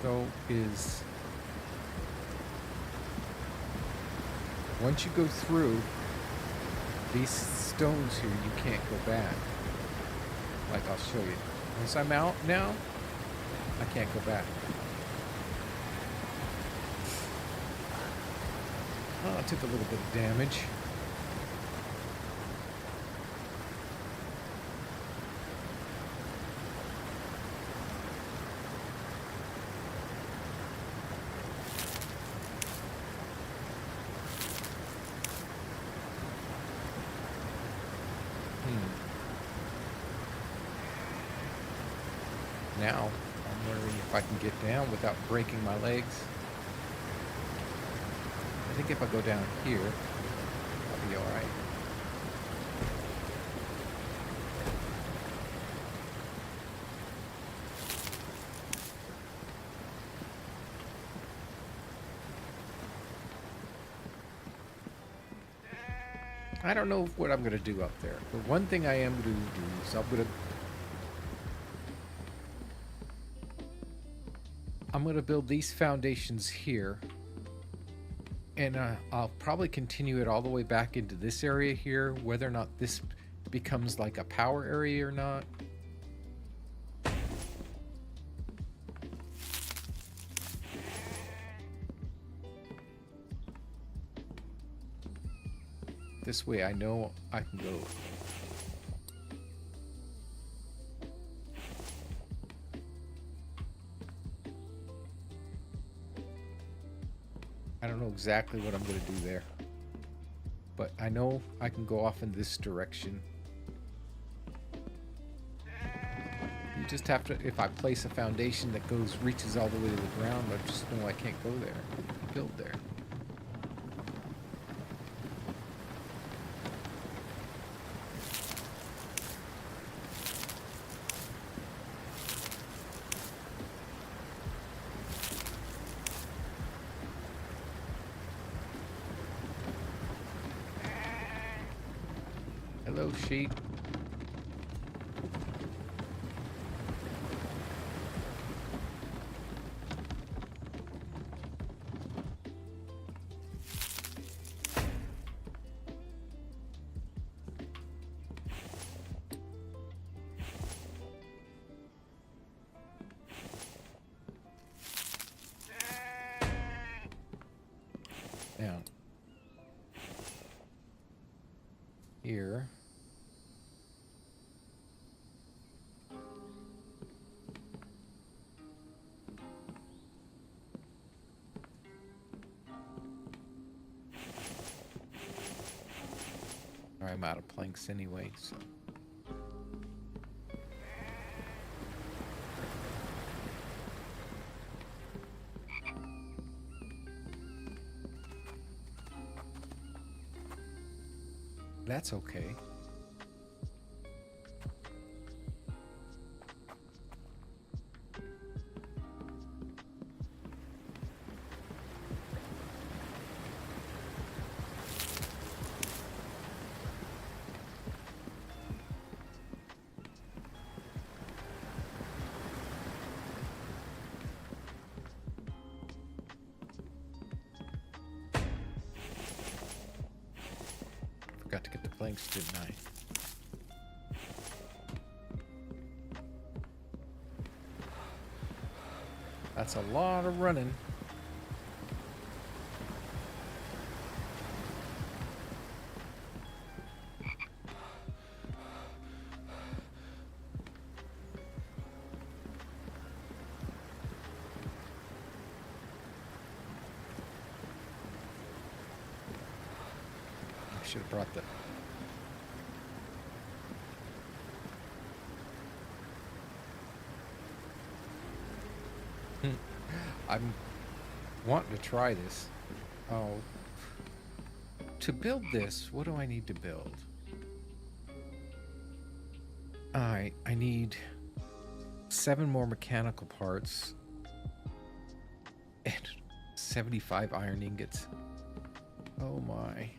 though, is once you go through these stones here, you can't go back. Like, I'll show you. Once I'm out now, I can't go back. Oh, I took a little bit of damage. Now, I'm wondering if I can get down without breaking my legs. I think if I go down here, I'll be alright. I don't know what I'm going to do up there, but one thing I am going to do is I'm going to build these foundations here, and I'll probably continue it all the way back into this area here, whether or not this becomes like a power area or not. This way I know I can go. I don't know exactly what I'm going to do there, but I know I can go off in this direction. You just have to, if I place a foundation that reaches all the way to the ground, I just know I can't go there, build there. Hello, sheep. Now, here. I'm out of planks anyway, so. That's okay. forgot to get the planks, didn't I? That's a lot of running. I should have brought the... I'm wanting to try this. Oh. To build this, what do I need to build? Alright, I need 7 more mechanical parts and 75 iron ingots. Oh my.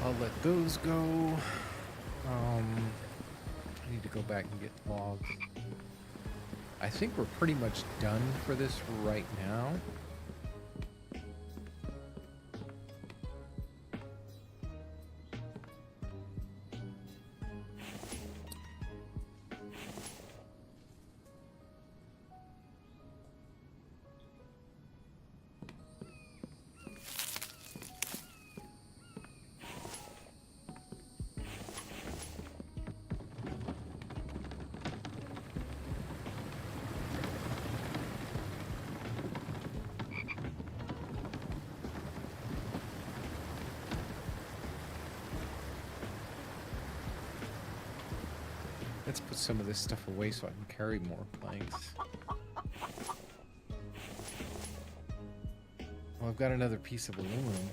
I'll let those go. I need to go back and get logs. I think we're pretty much done for this right now. Let's put some of this stuff away so I can carry more planks. Well, I've got another piece of aluminum.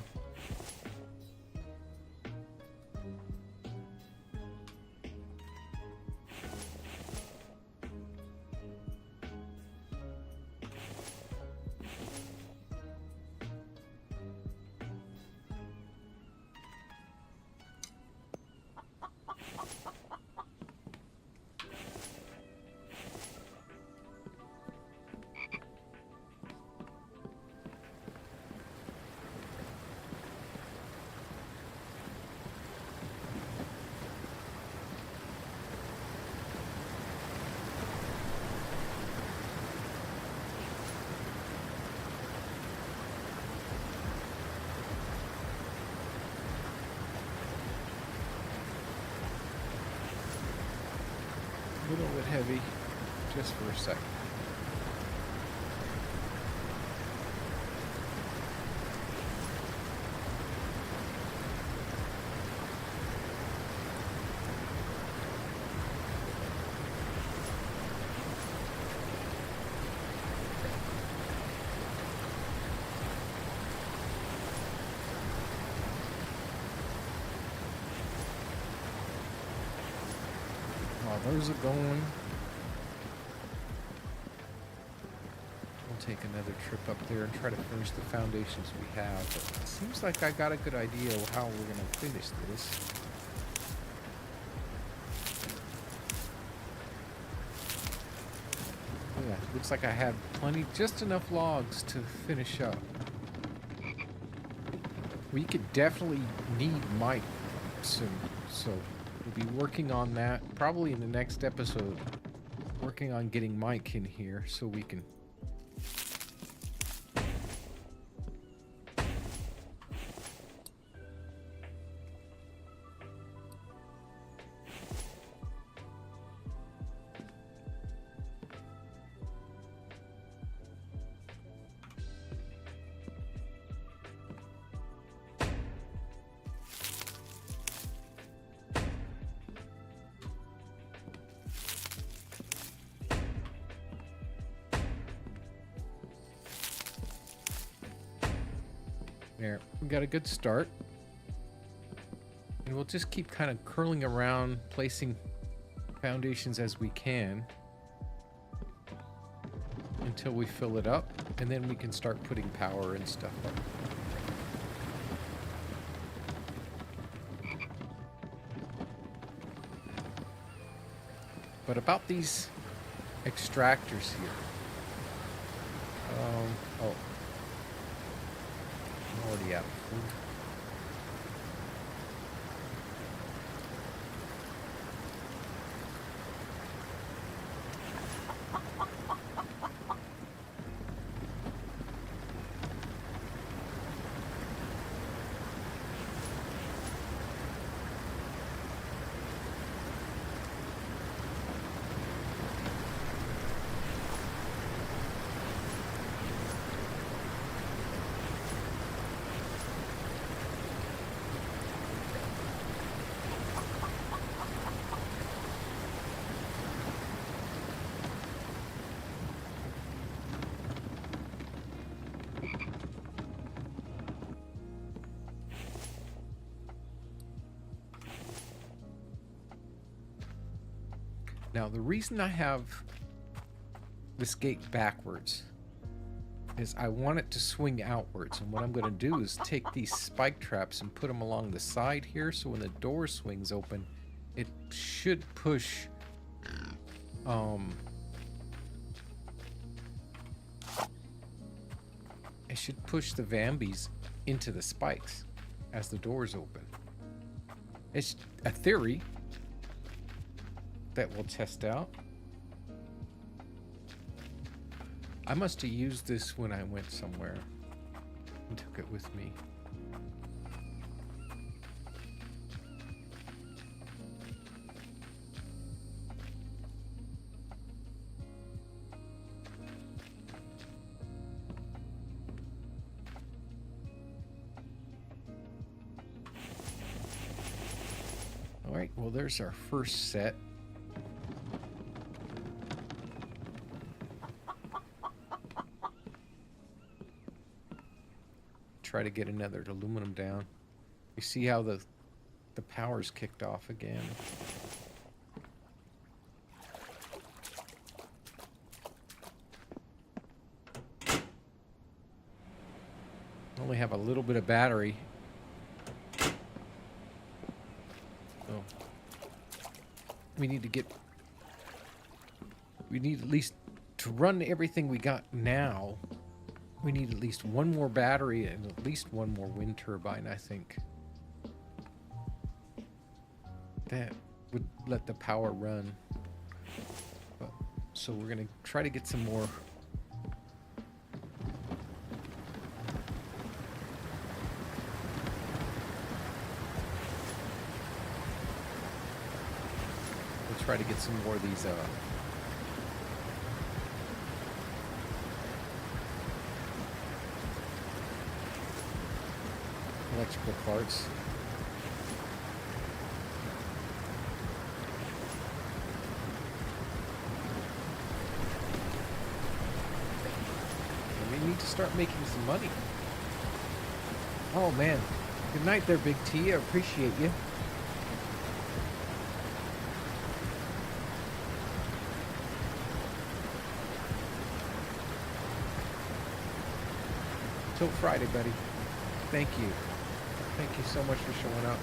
A little bit heavy, just for a second. While those are going, we'll take another trip up there and try to finish the foundations we have. But it seems like I got a good idea of how we're going to finish this. yeah, looks like I have plenty, just enough logs to finish up. We could definitely need Mike soon, so we'll be working on that probably in the next episode. Working on getting Mike in here so we can. There, we got a good start. And we'll just keep kind of curling around, placing foundations as we can until we fill it up, and then we can start putting power and stuff up. But about these extractors here. Oh. I'm already out of food. Now, the reason I have this gate backwards is I want it to swing outwards. And what I'm going to do is take these spike traps and put them along the side here. So when the door swings open, it should push, it should push the Vambies into the spikes as the doors open. It's a theory that we'll test out. I must have used this when I went somewhere and took it with me. All right, well, there's our first set. Try to get another aluminum down. You see how the power's kicked off again. Only have a little bit of battery. So we need at least to run everything we got now. We need at least one more battery and at least one more wind turbine, I think. That would let the power run. But, so we're going to try to get some more. We'll try to get some more of these electrical parts. And we need to start making some money. Oh man. Good night there, Big T. I appreciate you. Till Friday, buddy. Thank you. Thank you so much for showing up.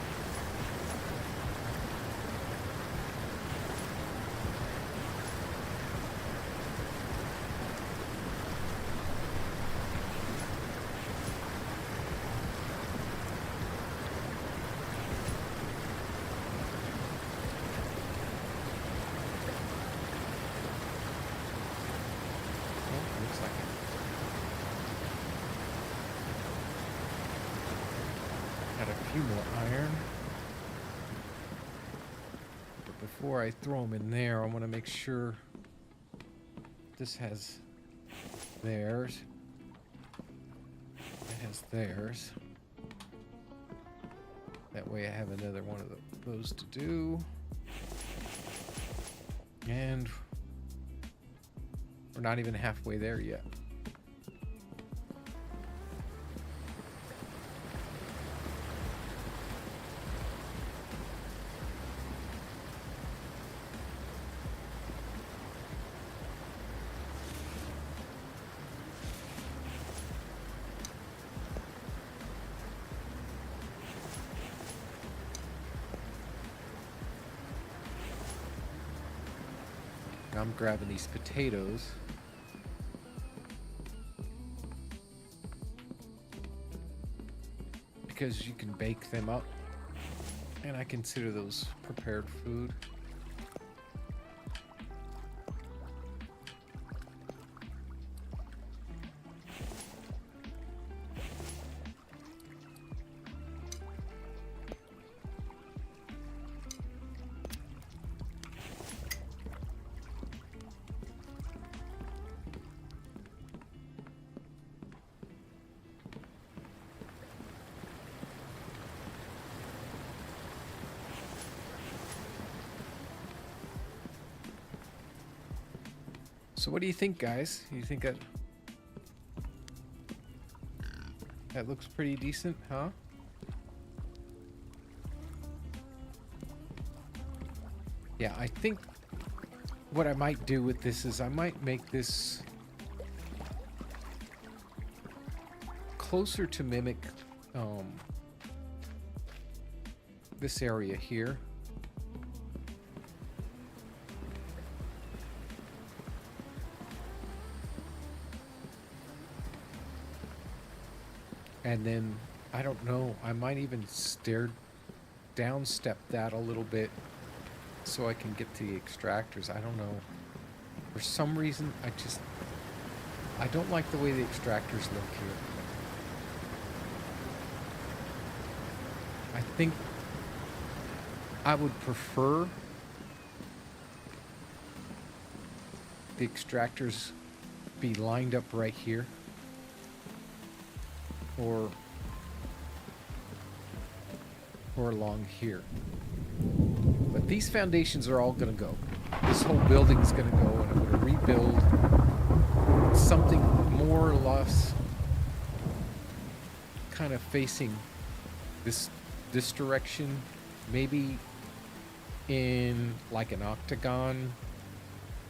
second. Got a few more iron. But before I throw them in there, I want to make sure this has theirs. It has theirs. That way I have another one of those to do. And we're not even halfway there yet. I'm grabbing these potatoes. Because you can bake them up. And I consider those prepared food. So what do you think, guys? You think that looks pretty decent, huh? Yeah, I think what I might do with this is I might make this closer to mimic this area here. And then, I don't know, I might even downstep that a little bit so I can get to the extractors. I don't know. For some reason, I don't like the way the extractors look here. I think I would prefer the extractors be lined up right here. Or along here. But these foundations are all going to go. This whole building's going to go, and I'm going to rebuild something more or less kind of facing this direction, maybe in like an octagon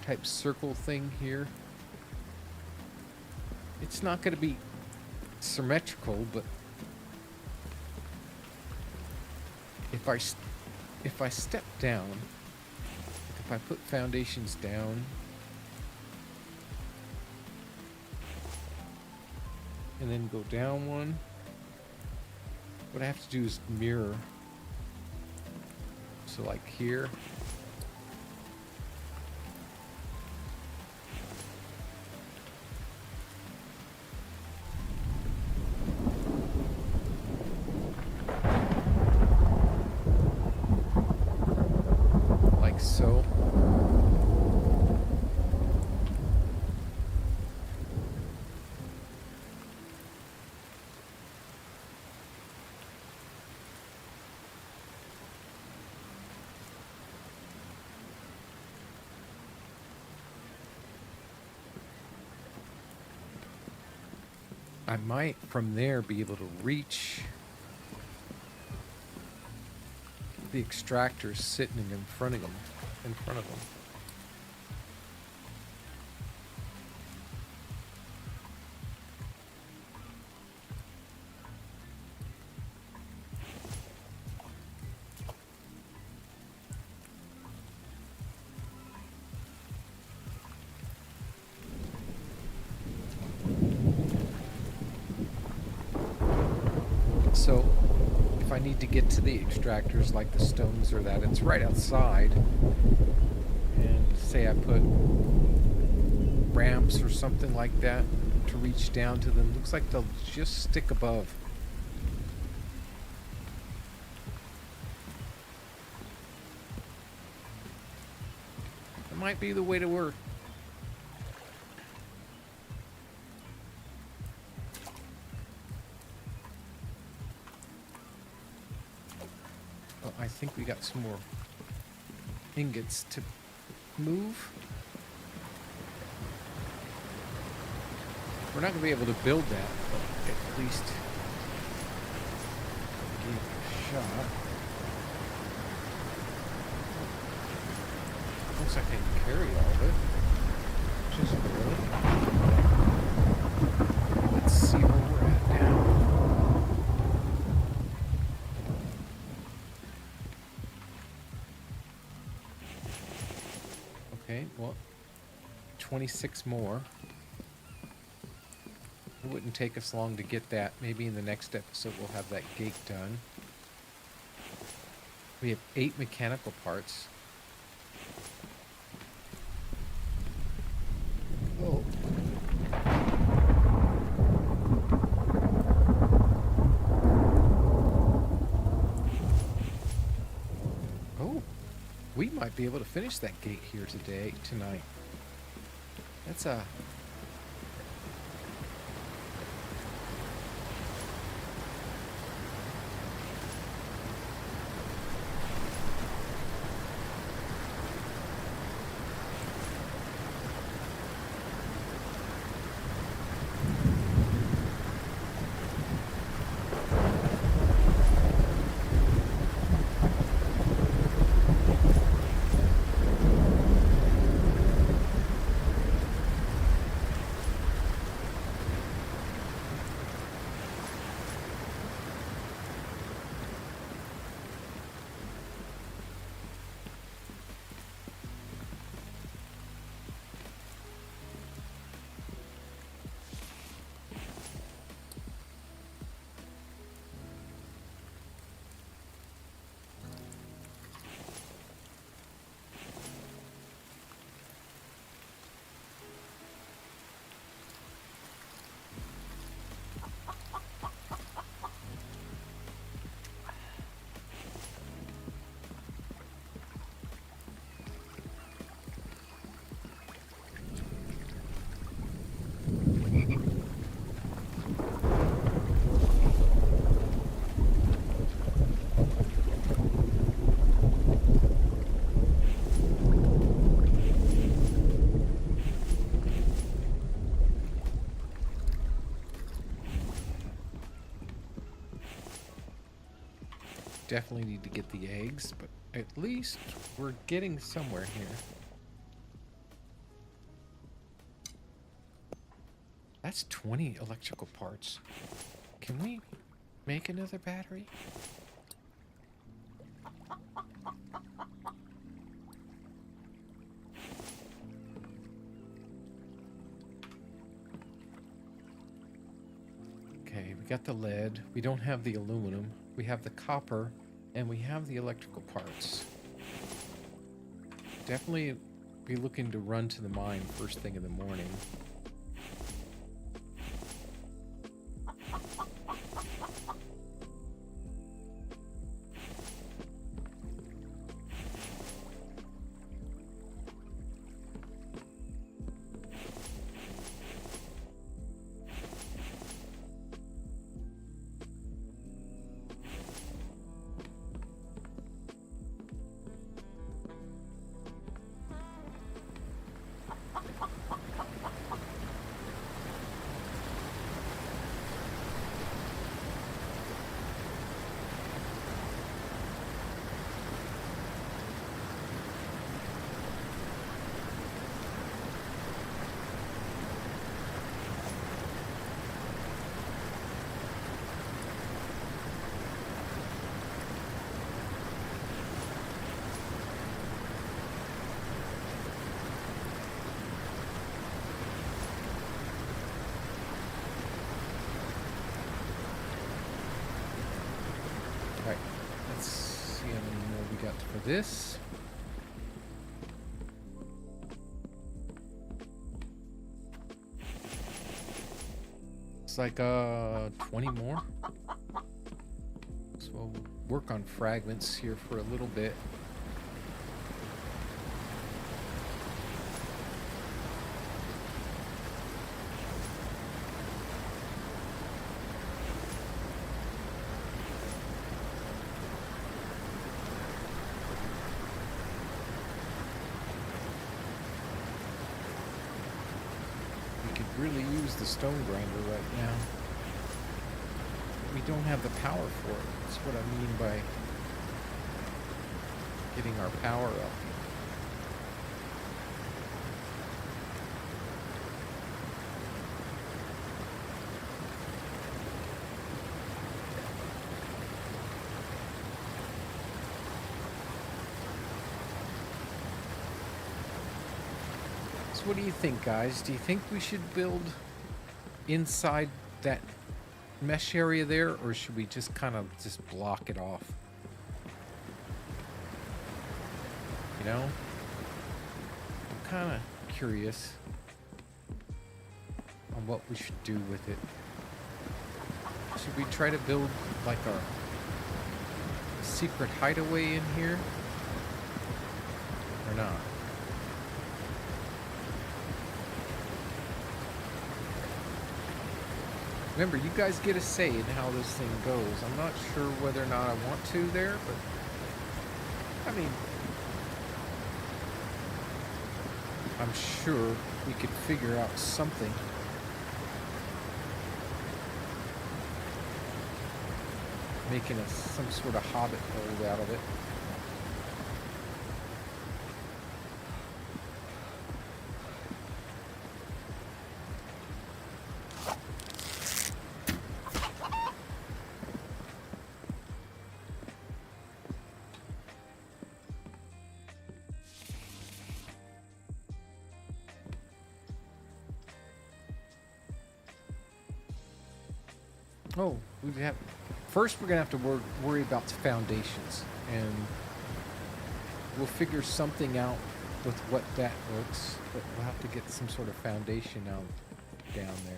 type circle thing here. It's not going to be symmetrical, but if I step down, if I put foundations down and then go down one, what I have to do is mirror. So like here. So I might from there be able to reach the extractors sitting in front of them. So if I need to get to the extractors like the stones or that, it's right outside. And say I put ramps or something like that to reach down to them. Looks like they'll just stick above. That might be the way to work. Oh, I think we got some more ingots to move. We're not going to be able to build that, but at least give it a shot. Looks like I can carry all of it, which is good. Let's see where we're at now. Okay, well, 26 more. It wouldn't take us long to get that. Maybe in the next episode we'll have that gate done. We have 8 mechanical parts. Oh. Oh. We might be able to finish that gate here tonight. That's a... Definitely need to get the eggs, but at least we're getting somewhere here. That's 20 electrical parts. Can we make another battery? Okay, we got the lead. We don't have the aluminum. We have the copper, and we have the electrical parts. Definitely be looking to run to the mine first thing in the morning. Alright, let's see how many more we got for this. It's like 20 more. So we'll work on fragments here for a little bit. Really use the stone grinder right now. We don't have the power for it. That's what I mean by getting our power up. What do you think, guys? Do you think we should build inside that mesh area there, or should we just kind of just block it off? You know? I'm kind of curious on what we should do with it. Should we try to build like a secret hideaway in here? Or not? Remember, you guys get a say in how this thing goes. I'm not sure whether or not I want to there, but I mean, I'm sure we could figure out something. Making some sort of hobbit hold out of it. Oh, we have. First, we're gonna have to worry about the foundations, and we'll figure something out with what that looks. But we'll have to get some sort of foundation out down there.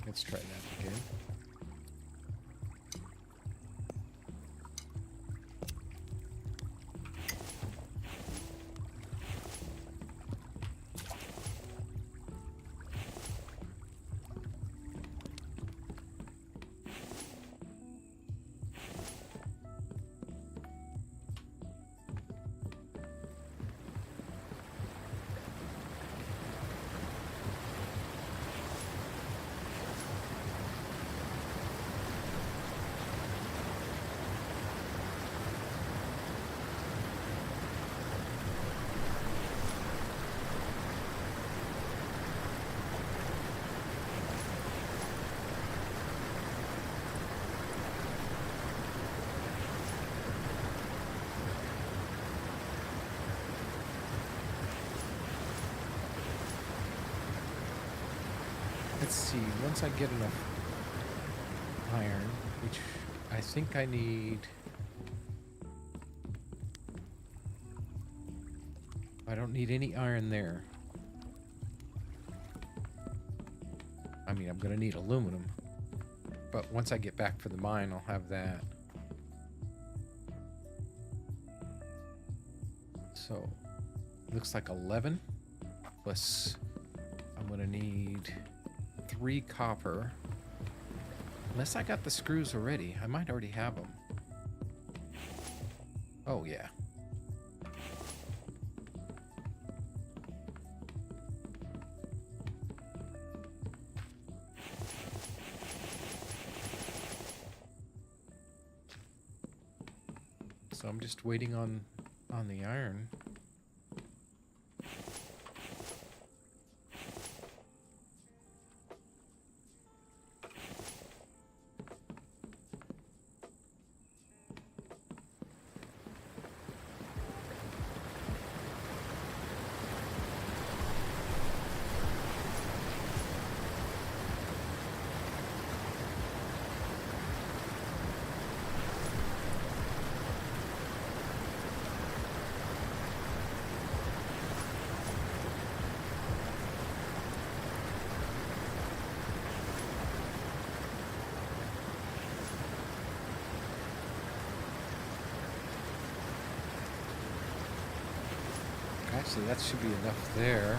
Let's try that again. Let's see, once I get enough iron, which I think I need... I don't need any iron there. I mean, I'm gonna need aluminum, but once I get back for the mine, I'll have that. So, looks like 11, plus I'm gonna need 3 copper. Unless I got the screws already. I might already have them. Oh, yeah. So I'm just waiting on on the iron. Actually, that should be enough there.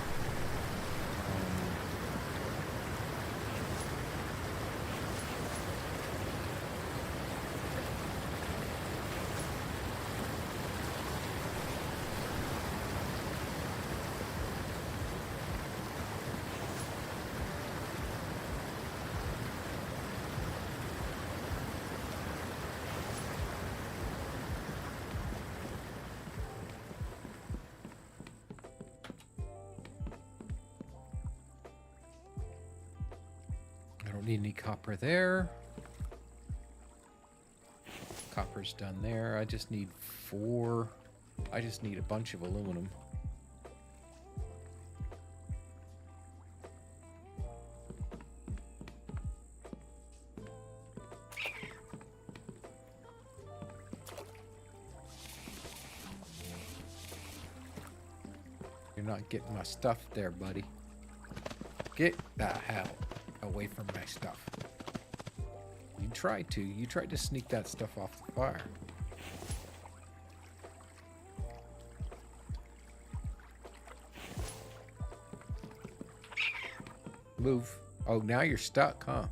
I don't need any copper there. Copper's done there. I just need 4. I just need a bunch of aluminum. You're not getting my stuff there, buddy. Get the hell away from my stuff. You tried to. You tried to sneak that stuff off the fire. Move. Oh, now you're stuck, huh?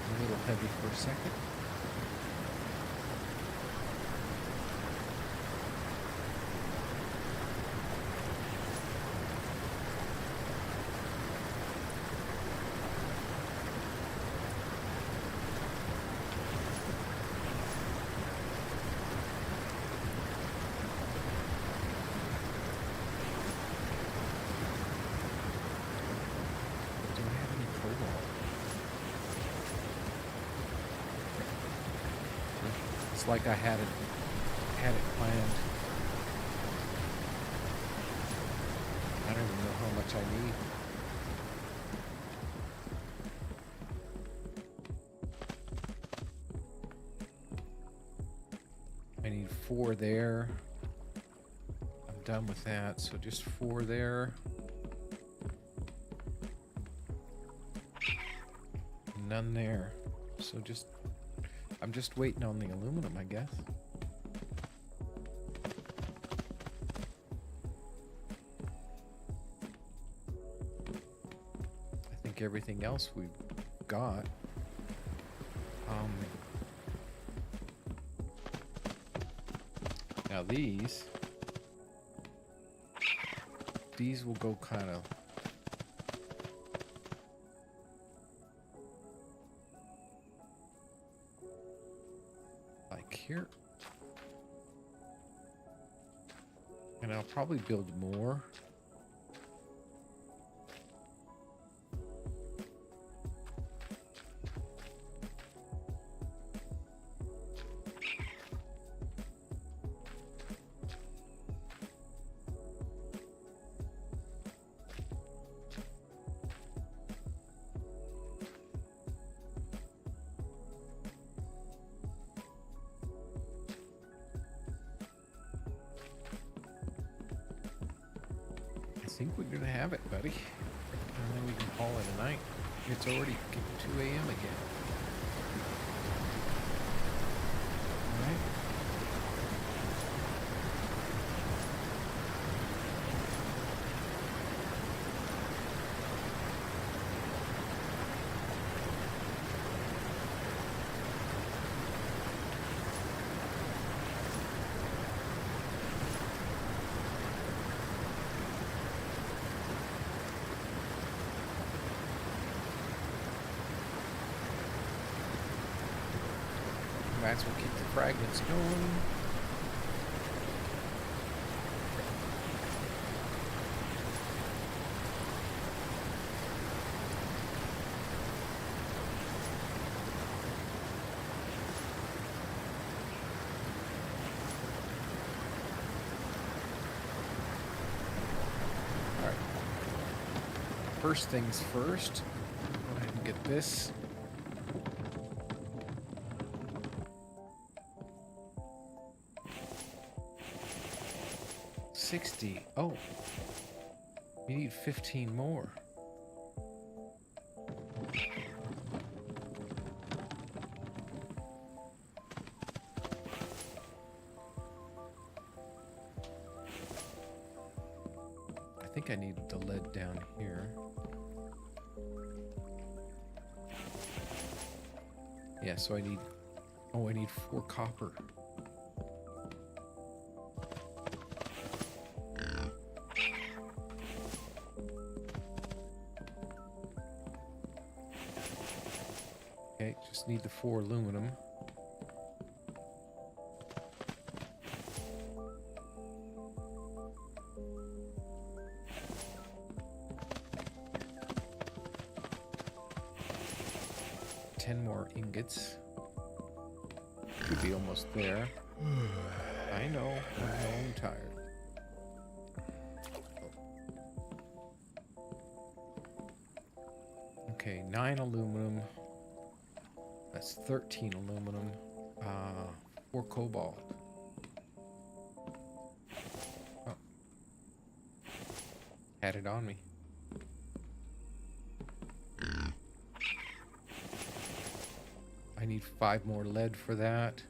A little heavy for a second. Like I had it planned. I don't even know how much I need. I need 4 there. I'm done with that, so just 4 there. None there. So I'm just waiting on the aluminum, I guess. I think everything else we've got. Now these will go kind of here, and I'll probably build more. I think we're gonna have it, buddy. And then we can call it a night. It's already 2 a.m. again. All right. That's what keeps the fragments going. First things first, go ahead and get this. $60. Oh, we need 15 more. I think I need the lead down here. Yeah, so I need, I need 4 copper. Okay, just need the 4 aluminum. More ingots. Should be almost there. I know I'm tired. Okay, 9 aluminum. That's 13 aluminum. 4 cobalt. Oh. Had it on me. I need 5 more lead for that.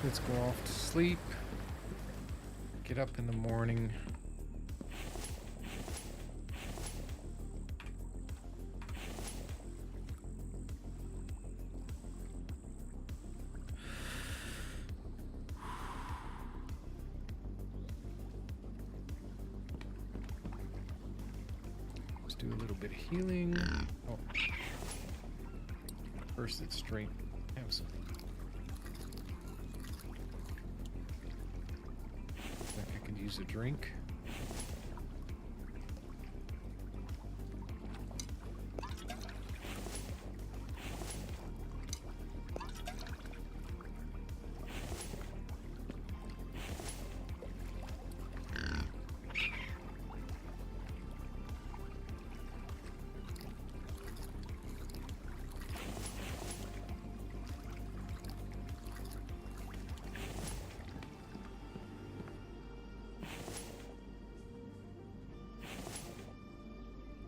Let's go off to sleep. Get up in the morning. Let's do a little bit of healing. Oh. First, let's drink. Have some. Use a drink.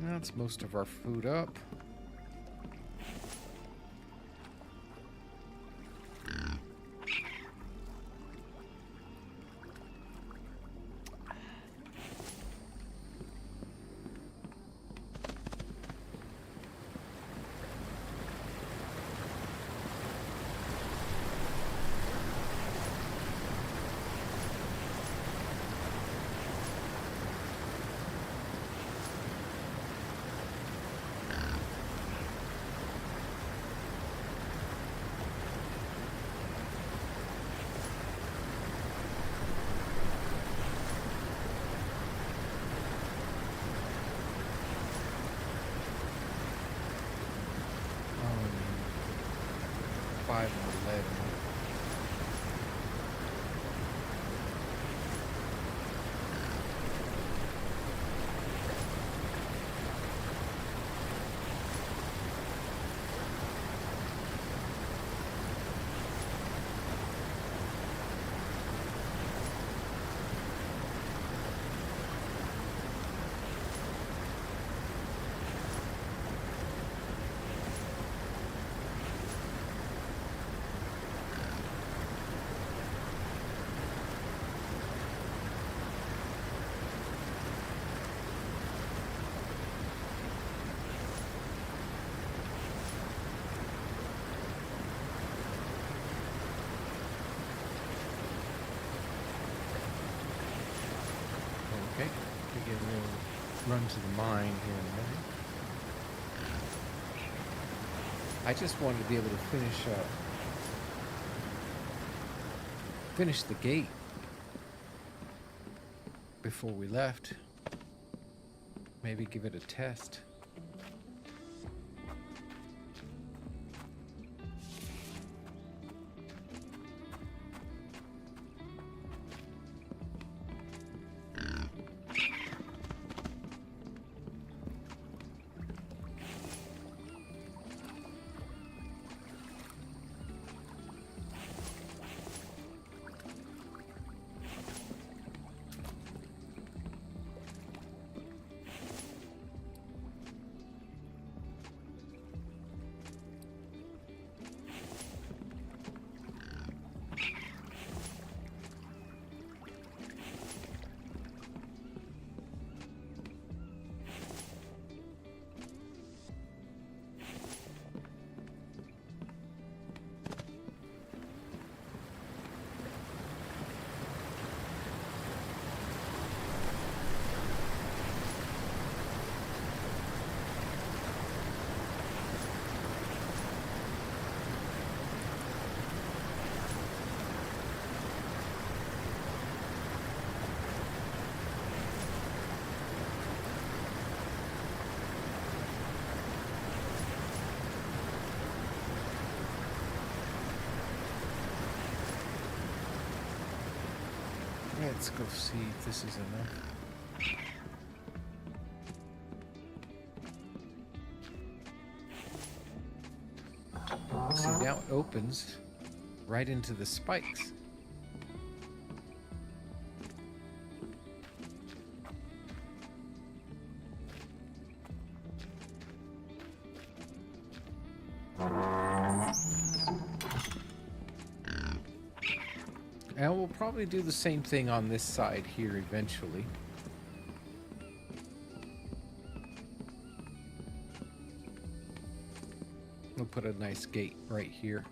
That's most of our food up. We get a little run to the mine here in a minute. I just wanted to be able to finish the gate before we left. Maybe give it a test. Let's go see if this is enough. See, now it opens right into the spikes. And we'll probably do the same thing on this side here eventually. We'll put a nice gate right here.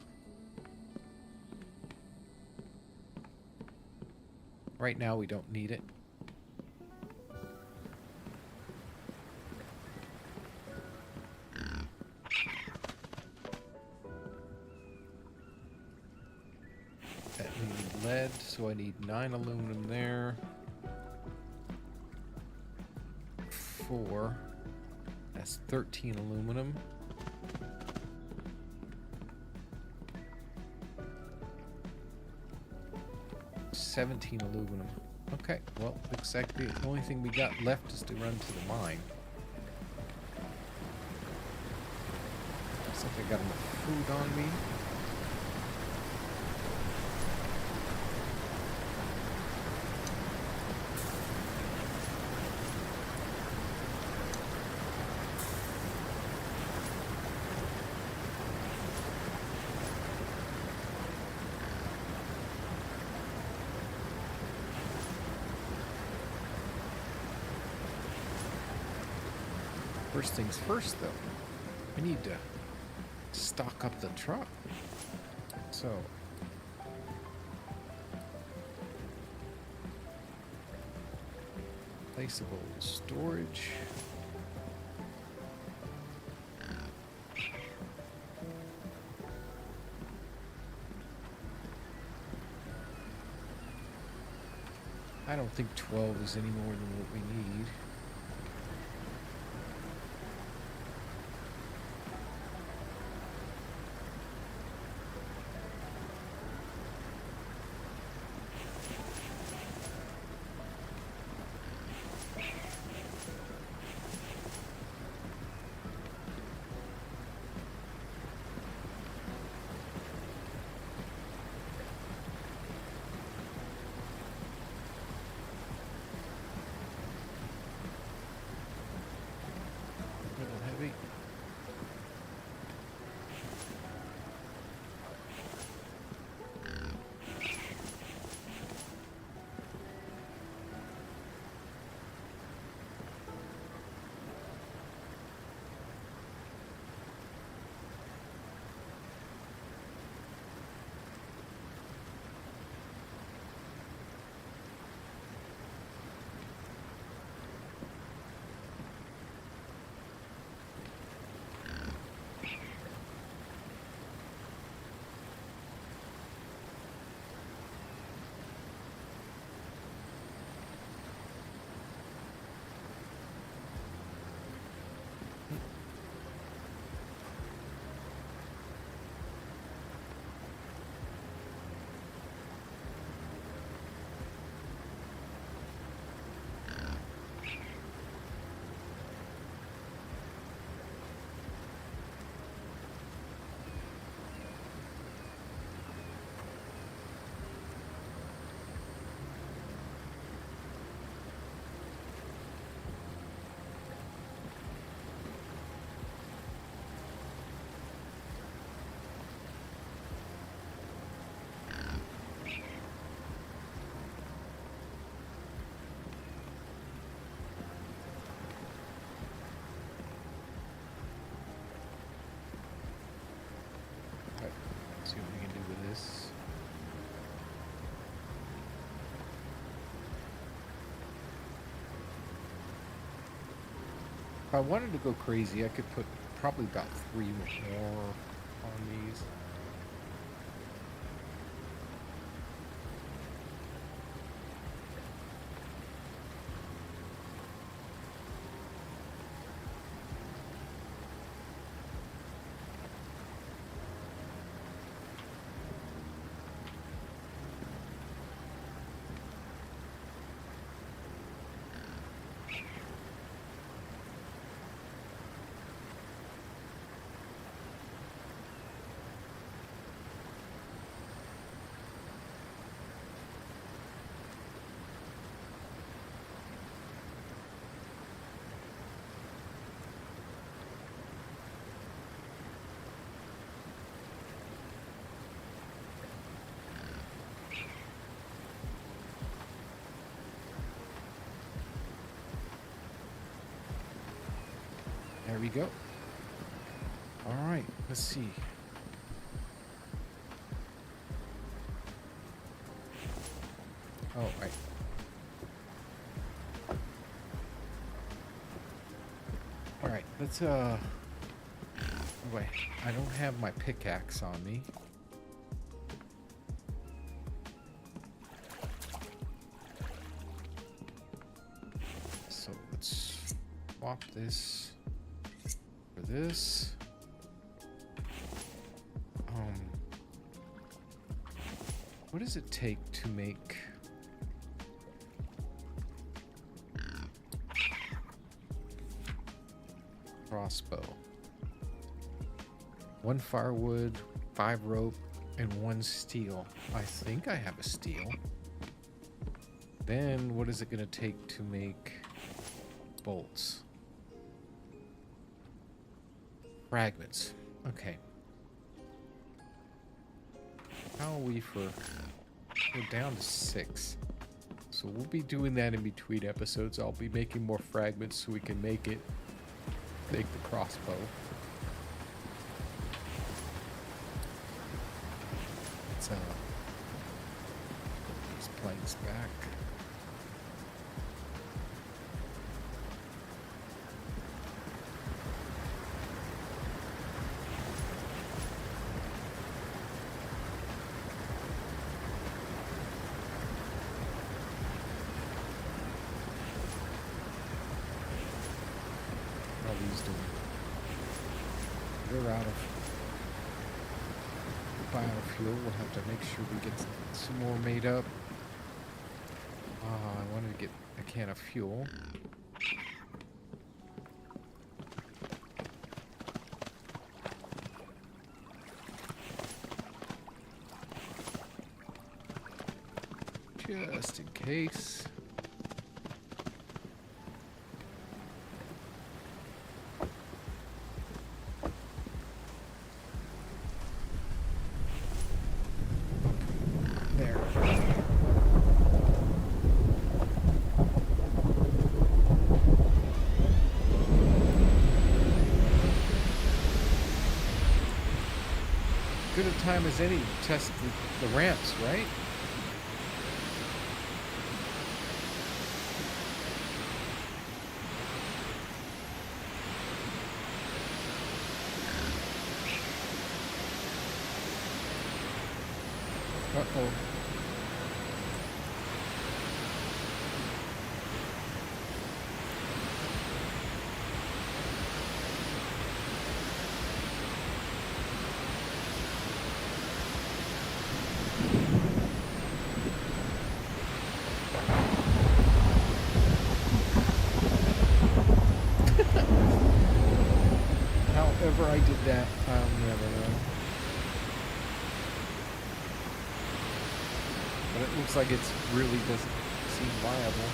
Right now we don't need it. Lead, so I need 9 aluminum there. 4. That's 13 aluminum. $17 aluminum. Okay, well, looks like the only thing we got left is to run to the mine. Looks like I got enough food on me. First things first, though, I need to stock up the truck. So, placeable storage. I don't think 12 is any more than what we need. see what we can do with this. If I wanted to go crazy, I could put probably about 3 more on these. There we go. All right, let's see. Oh, right. All right, let's wait. I don't have my pickaxe on me. So let's swap this for this. What does it take to make crossbow? 1 firewood, 5 rope, and 1 steel. I think I have a steel. Then what is it going to take to make bolts? Fragments. Okay. How are we for... We're down to 6. So we'll be doing that in between episodes. I'll be making more fragments so we can make the crossbow. Let's these planks back. We're out of biofuel. We'll have to make sure we get some more made up. I wanted to get a can of fuel. Just in case. Good a time as any to test the ramps, right? Uh-oh. However I did that, I'll never know. But it looks like it really doesn't seem viable.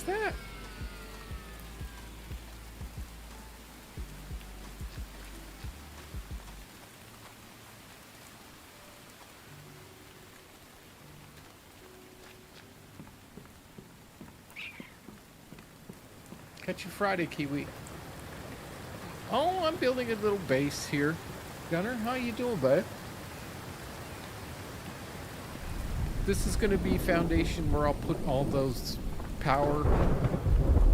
is that? Catch you Friday, Kiwi. Oh, I'm building a little base here. Gunner, how you doing, bud? This is going to be foundation where I'll put all those power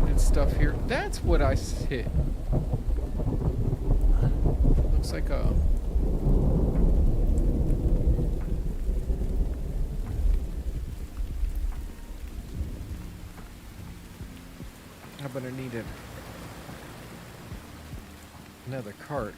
and stuff here. That's what I hit. Looks like a... I'm going to need another cart.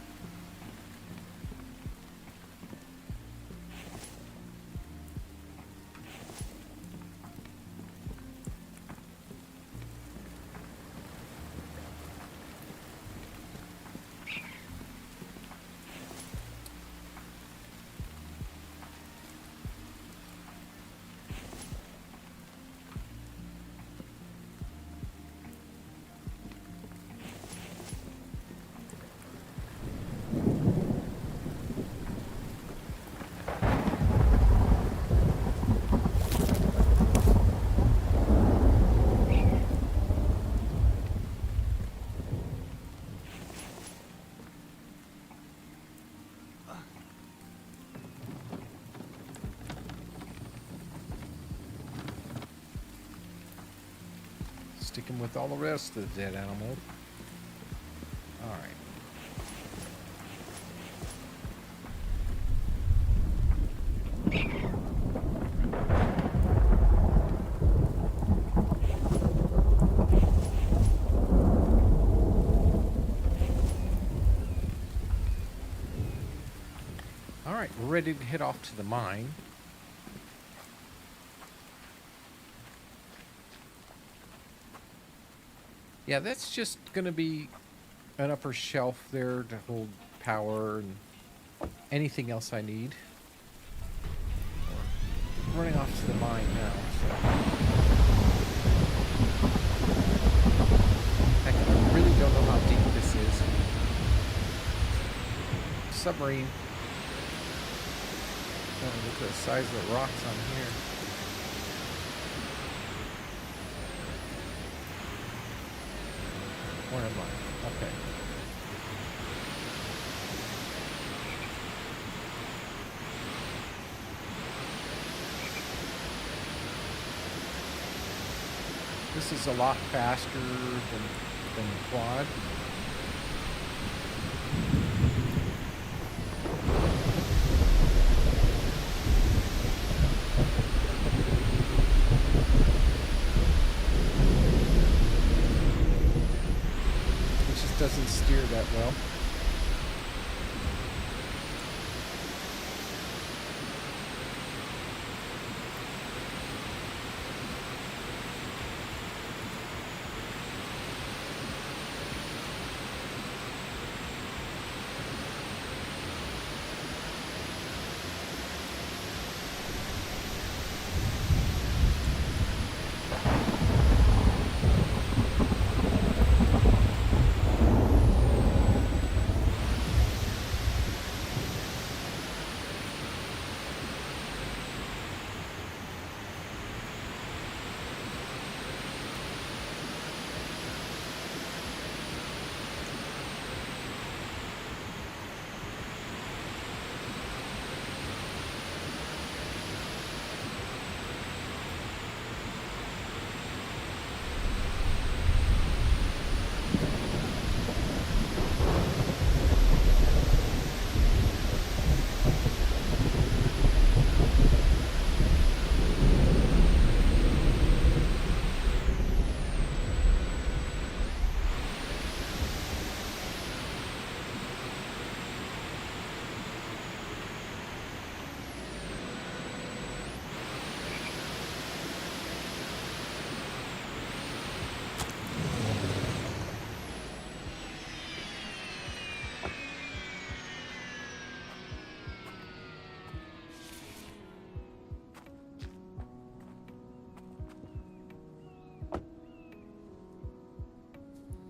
Sticking with all the rest of the dead animal. All right. All right, we're ready to head off to the mine. Yeah, that's just going to be an upper shelf there to hold power and anything else I need. We're running off to the mine now. So. Heck, I really don't know how deep this is. Submarine. Oh, look at the size of the rocks on here. Where am I? Okay. This is a lot faster than the quad. Doesn't steer that well.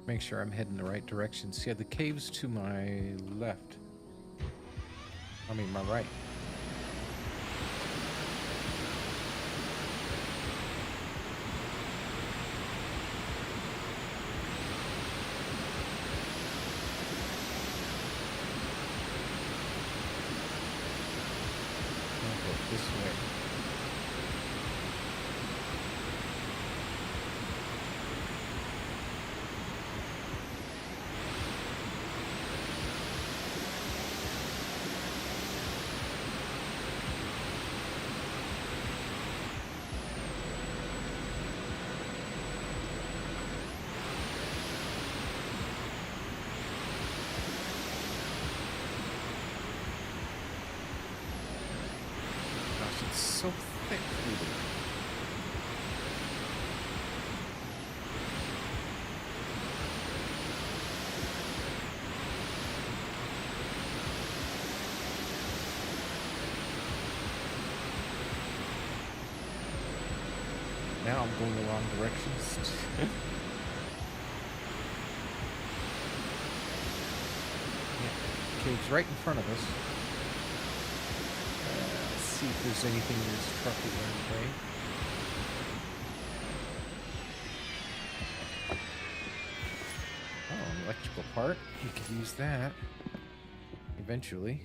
Make sure I'm heading the right direction. See, the cave's to my left. I mean, my right. I'll go this way. It's so thick through there. Now I'm going the wrong directions. Yeah, cave's right in front of us. See if there's anything in this truck that we're okay. Oh, an electrical part. We could use that eventually.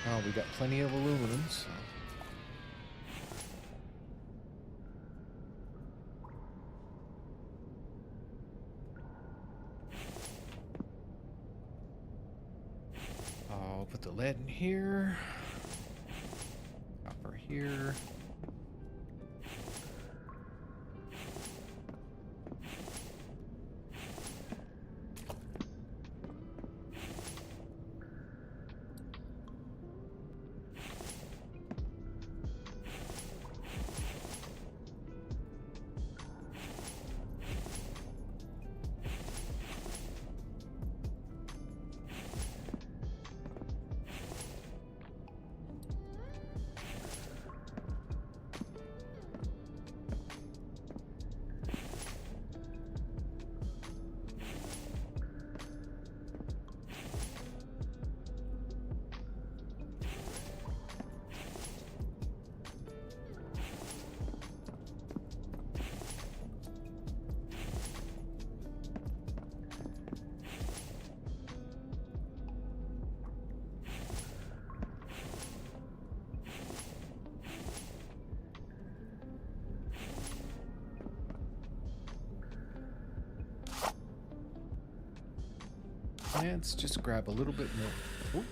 Oh, we got plenty of aluminum, so. I'll put the lead in here. Copper here. Let's just grab a little bit more. Ooh.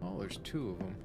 Oh, there's two of them.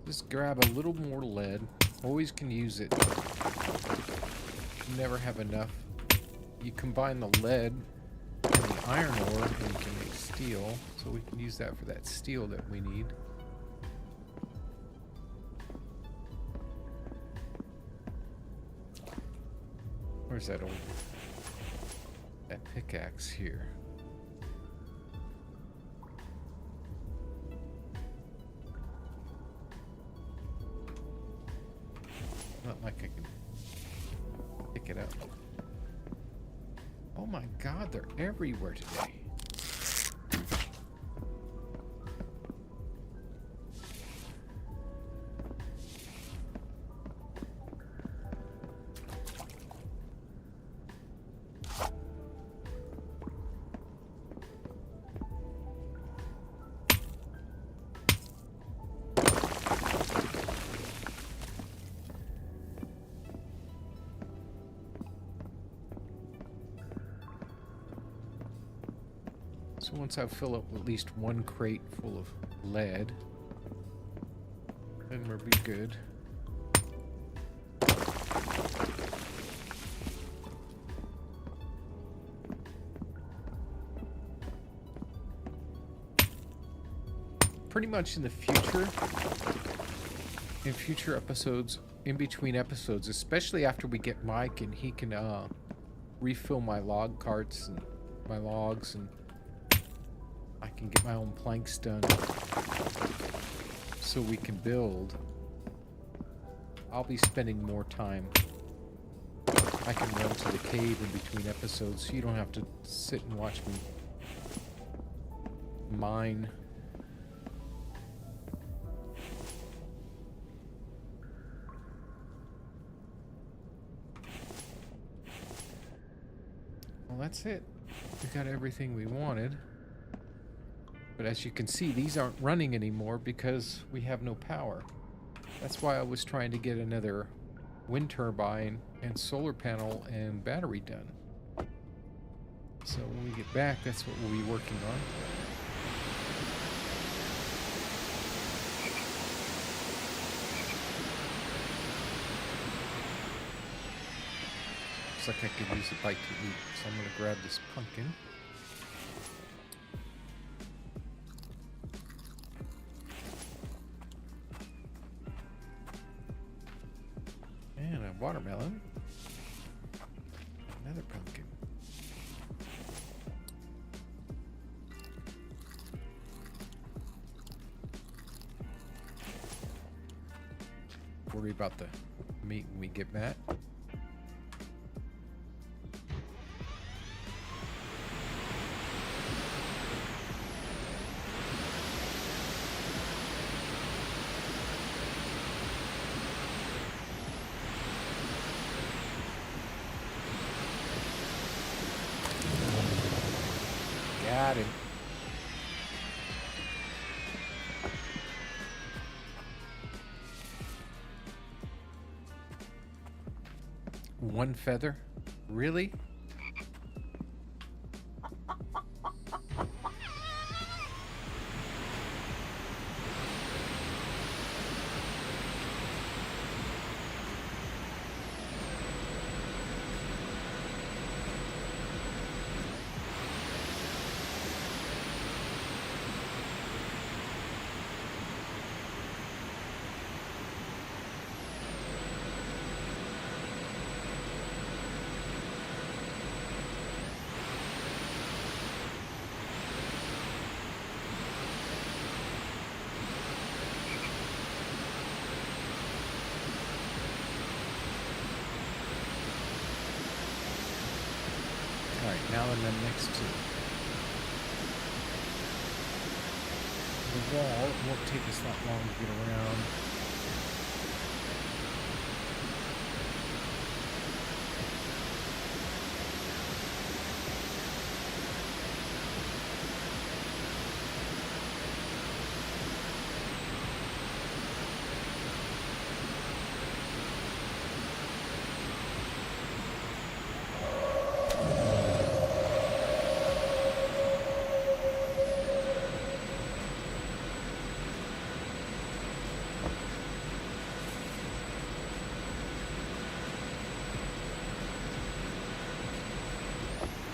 Just grab a little more lead. Always can use it. Never have enough. You combine the lead and the iron ore and you can make steel. So we can use that for that steel that we need. Where's that pickaxe here? Not like I can pick it up. Oh my God, they're everywhere today. So once I fill up at least one crate full of lead, then we'll be good. Pretty much in the future, in future episodes, in between episodes, especially after we get Mike and he can refill my log carts and my logs, and I can get my own planks done so we can build. I'll be spending more time. I can run to the cave in between episodes so you don't have to sit and watch me mine. Well, that's it. We got everything we wanted. But as you can see, these aren't running anymore because we have no power. That's why I was trying to get another wind turbine and solar panel and battery done. So when we get back, that's what we'll be working on. Looks like I could use a bite to eat, so I'm going to grab this pumpkin. And a watermelon. Another pumpkin. Worry about the meat when we get back. Got him. One feather? Really? Alright, now and then next to the wall, it won't take us that long to get around.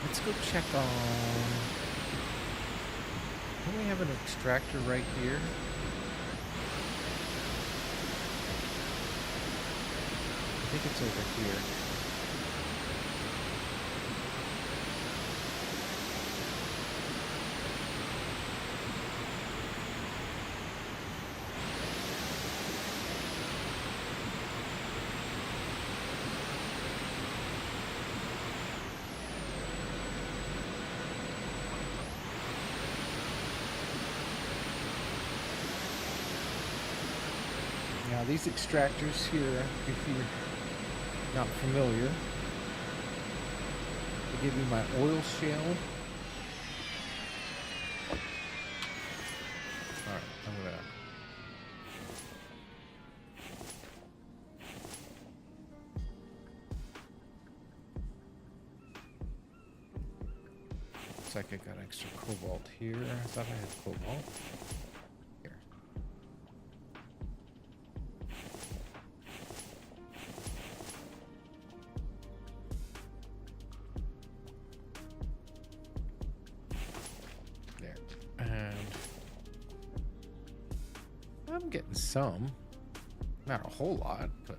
Let's go check on... Don't we have an extractor right here? I think it's over here. Now these extractors here, if you're not familiar, they give you my oil shale. Alright, I'm gonna... Looks like I got extra cobalt here. I thought I had cobalt. Here. There. And I'm getting some. Not a whole lot, but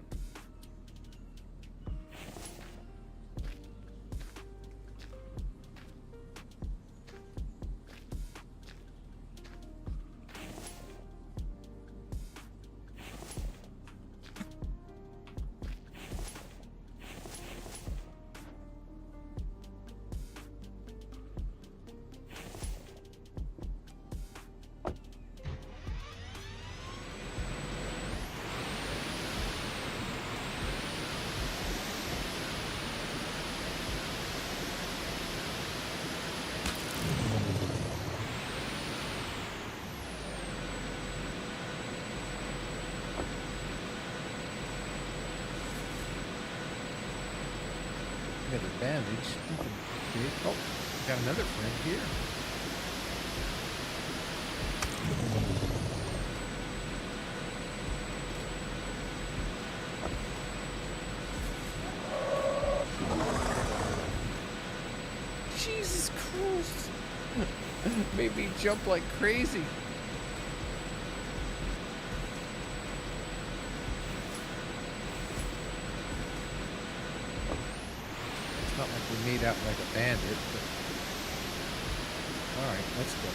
another bandage. Okay. Oh, got another friend here. Jesus Christ. Made me jump like crazy. Not like we made out like a bandit, but... Alright, let's go.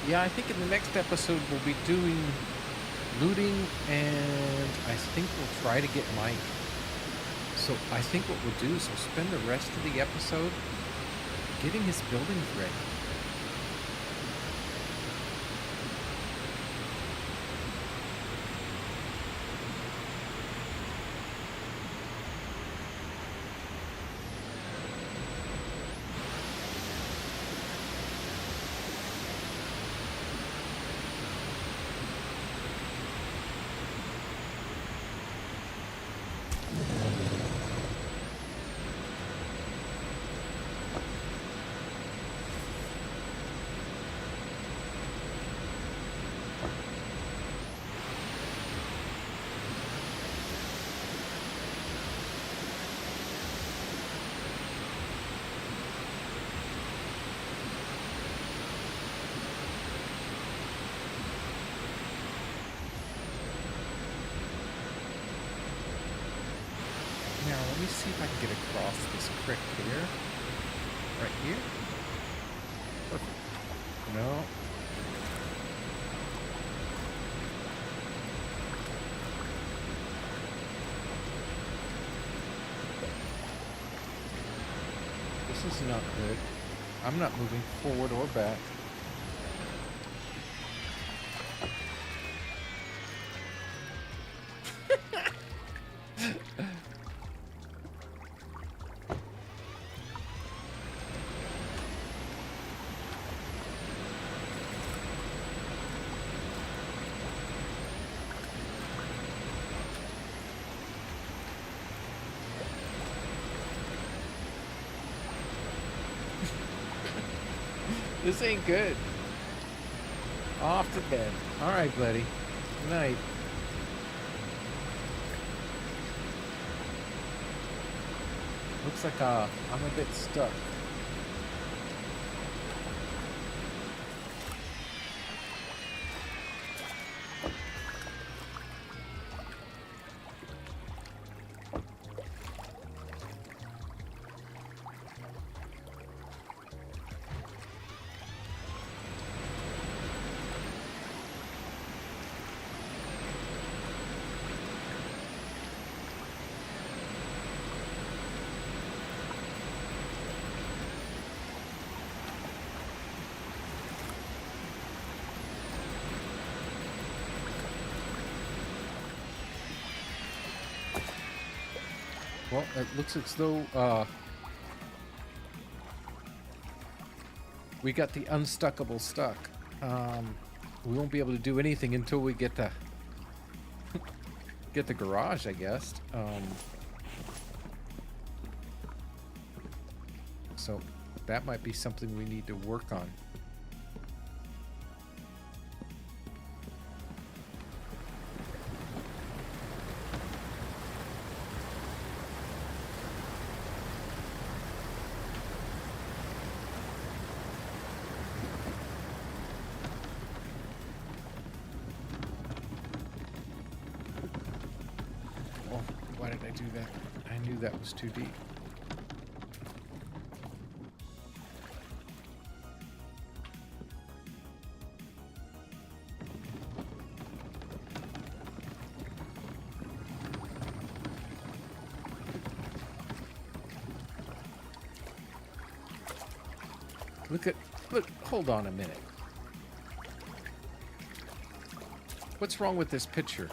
Yeah, I think in the next episode we'll be doing looting, and I think we'll try to get Mike. So I think what we'll do is we'll spend the rest of the episode getting his buildings ready. Now, let me see if I can get across this creek here. Right here. Perfect. No. This is not good. I'm not moving forward or back. This ain't good. Off to bed. All right, buddy. Good night. Looks like I'm a bit stuck. Well, it looks as though we got the unstuckable stuck. We won't be able to do anything until we get the garage, I guess. So that might be something we need to work on. Oh, why did I do that? I knew that was too deep. Look, hold on a minute. What's wrong with this picture?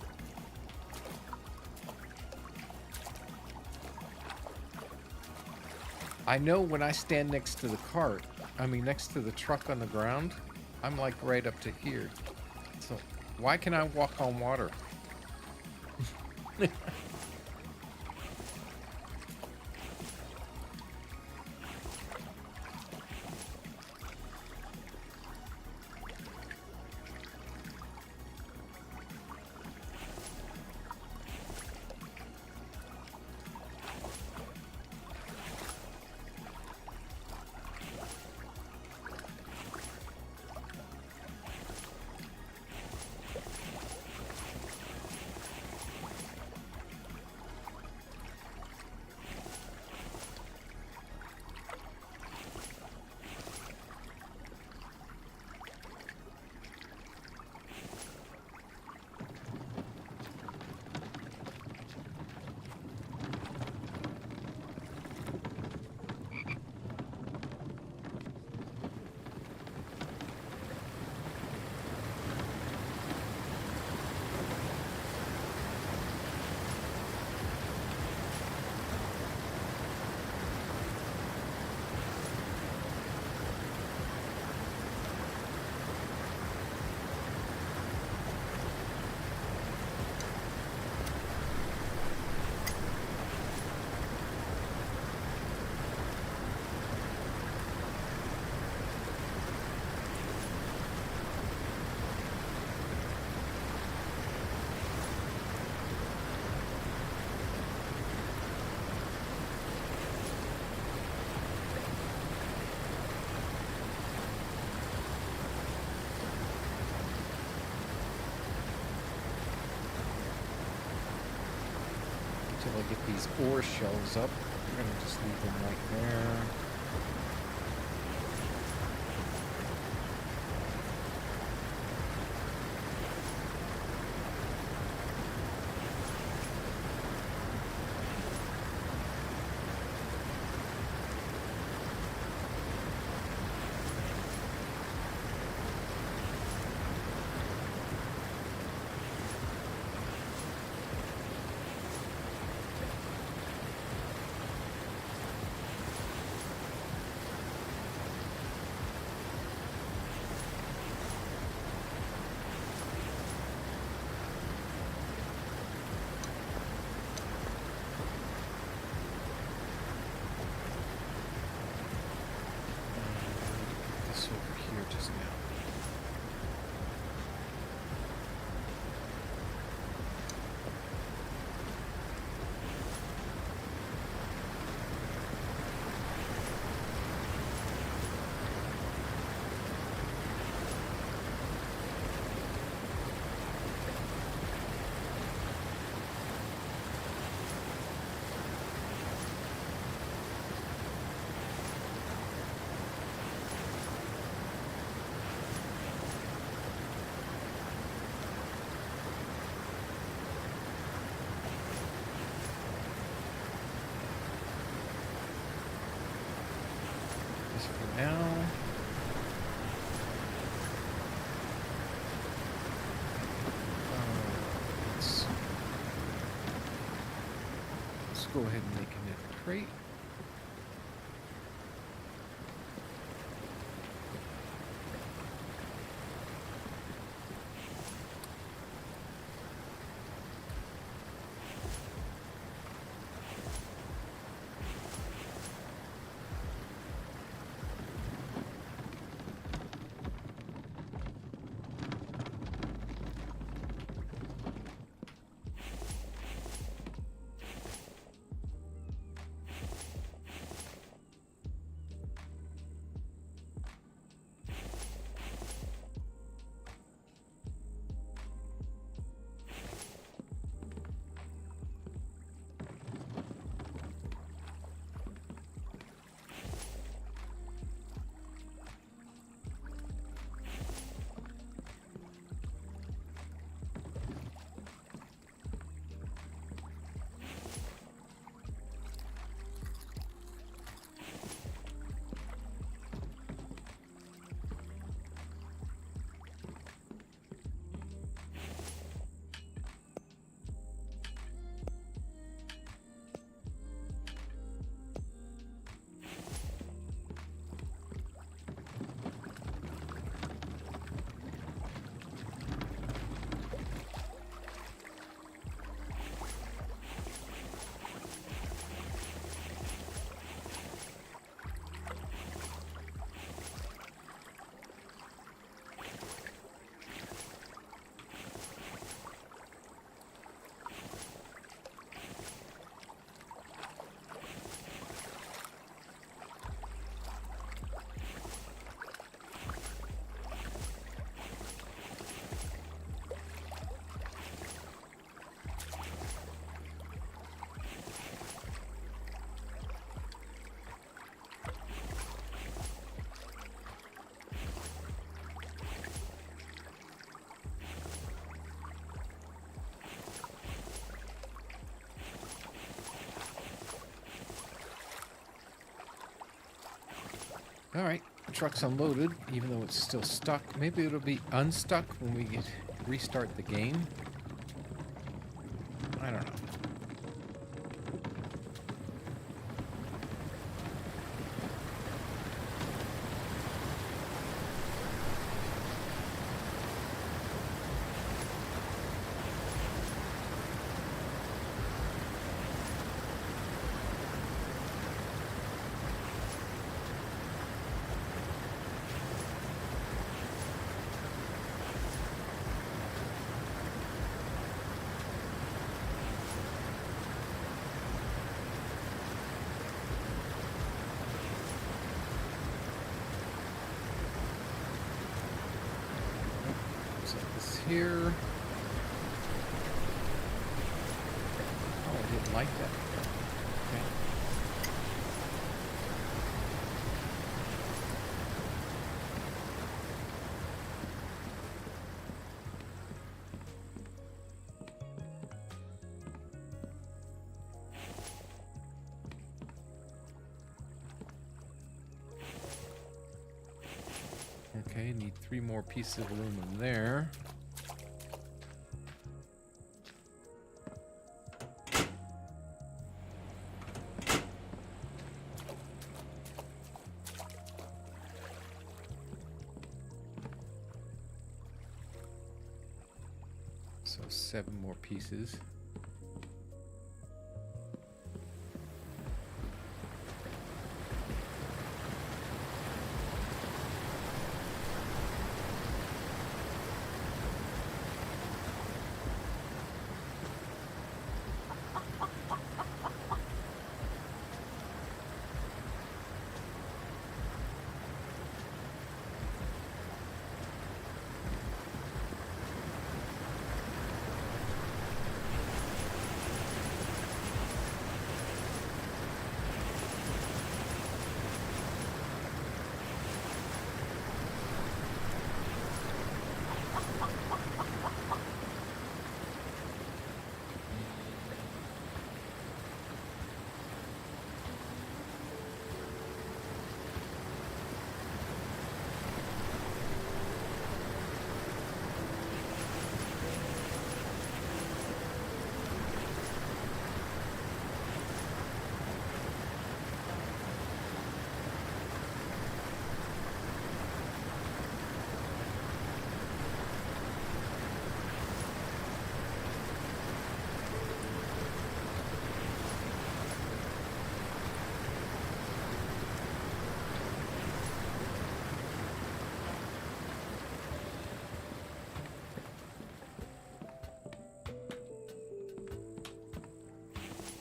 I know when I stand next to the cart, next to the truck on the ground, I'm like right up to here. So why can I walk on water? Until I get these ore shelves up, I'm gonna just leave them right there. This over here just now. This for now. Let's go go ahead and make another crate. All right, the truck's unloaded, even though it's still stuck. Maybe it'll be unstuck when we restart the game. I don't know. Here. Oh, I didn't like that. Okay, need 3 more pieces of aluminum there. So 7 more pieces.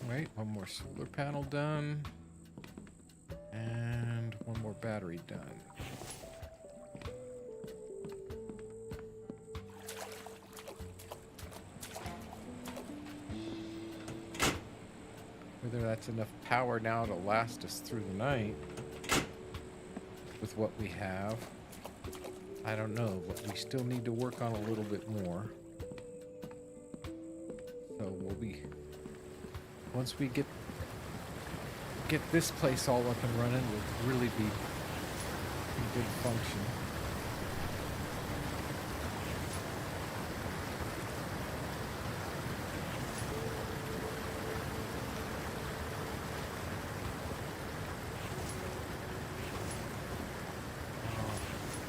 Wait, one more solar panel done. And one more battery done. Whether that's enough power now to last us through the night with what we have, I don't know, but we still need to work on a little bit more. So we'll be, once we get this place all up and running, we'll really be in good function.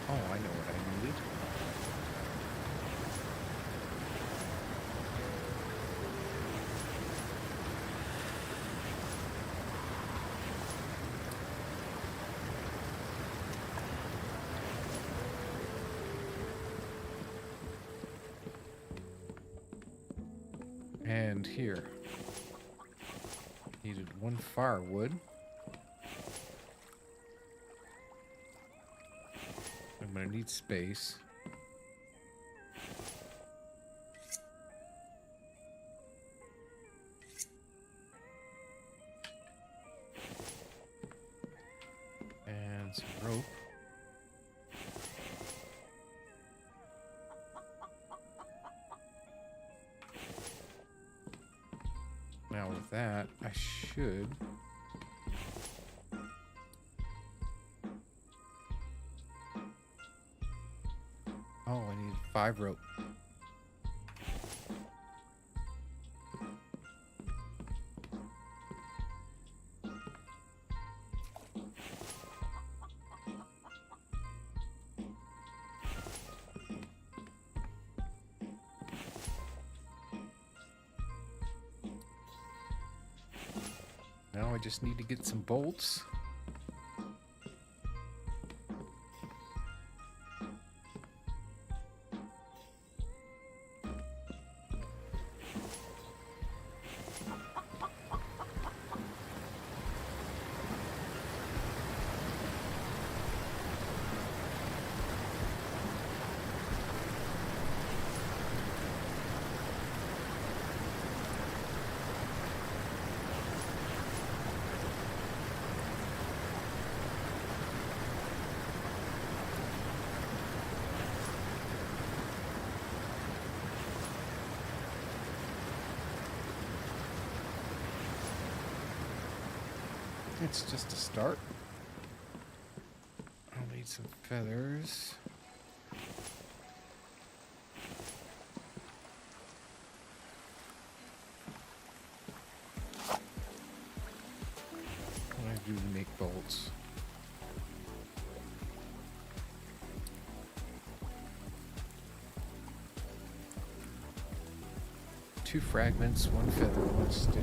Oh, I know what I needed. And here, needed one firewood. I'm gonna need space. And some rope. Now with that, I should... Oh, I need 5 rope. Now I just need to get some bolts. It's just a start. I'll need some feathers. I do make bolts. Two fragments, one feather, one stick.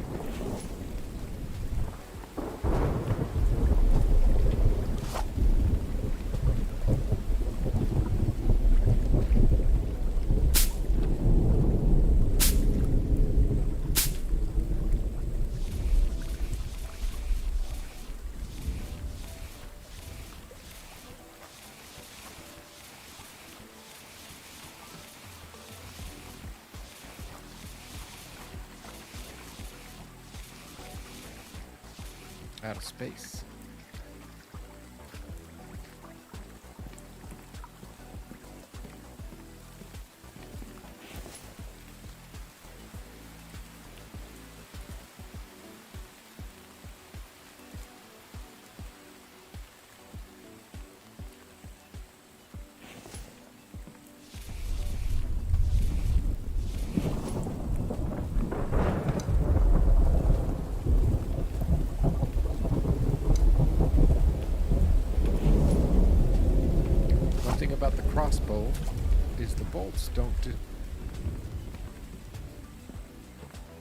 Out of space. About the crossbow is the bolts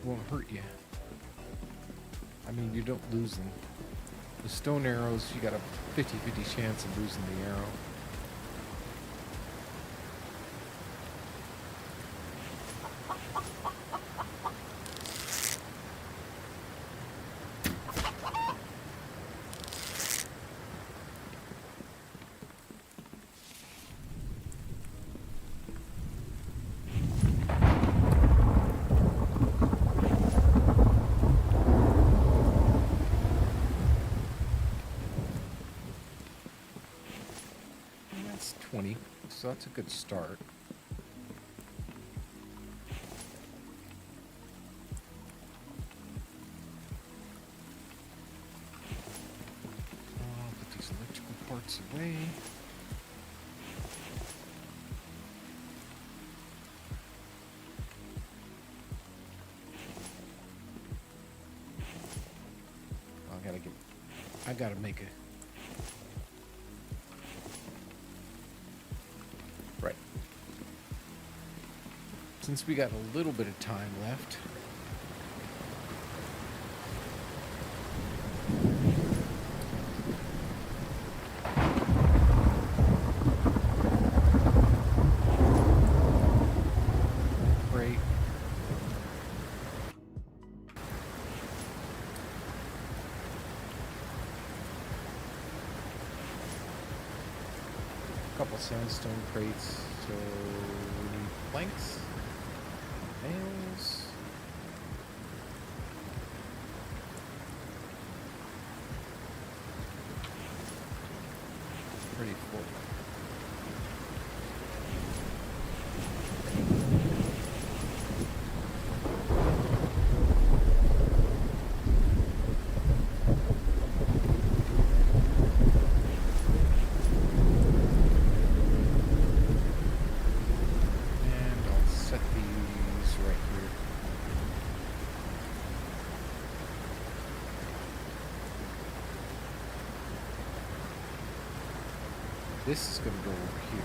won't hurt you. I mean, you don't lose them. The stone arrows, you got a 50-50 chance of losing the arrow. so that's a good start. I'll put these electrical parts away. I gotta make a... Right. Since we got a little bit of time left... Great. Couple sandstone crates, so we need planks, nails. Pretty full. This is going to go over here.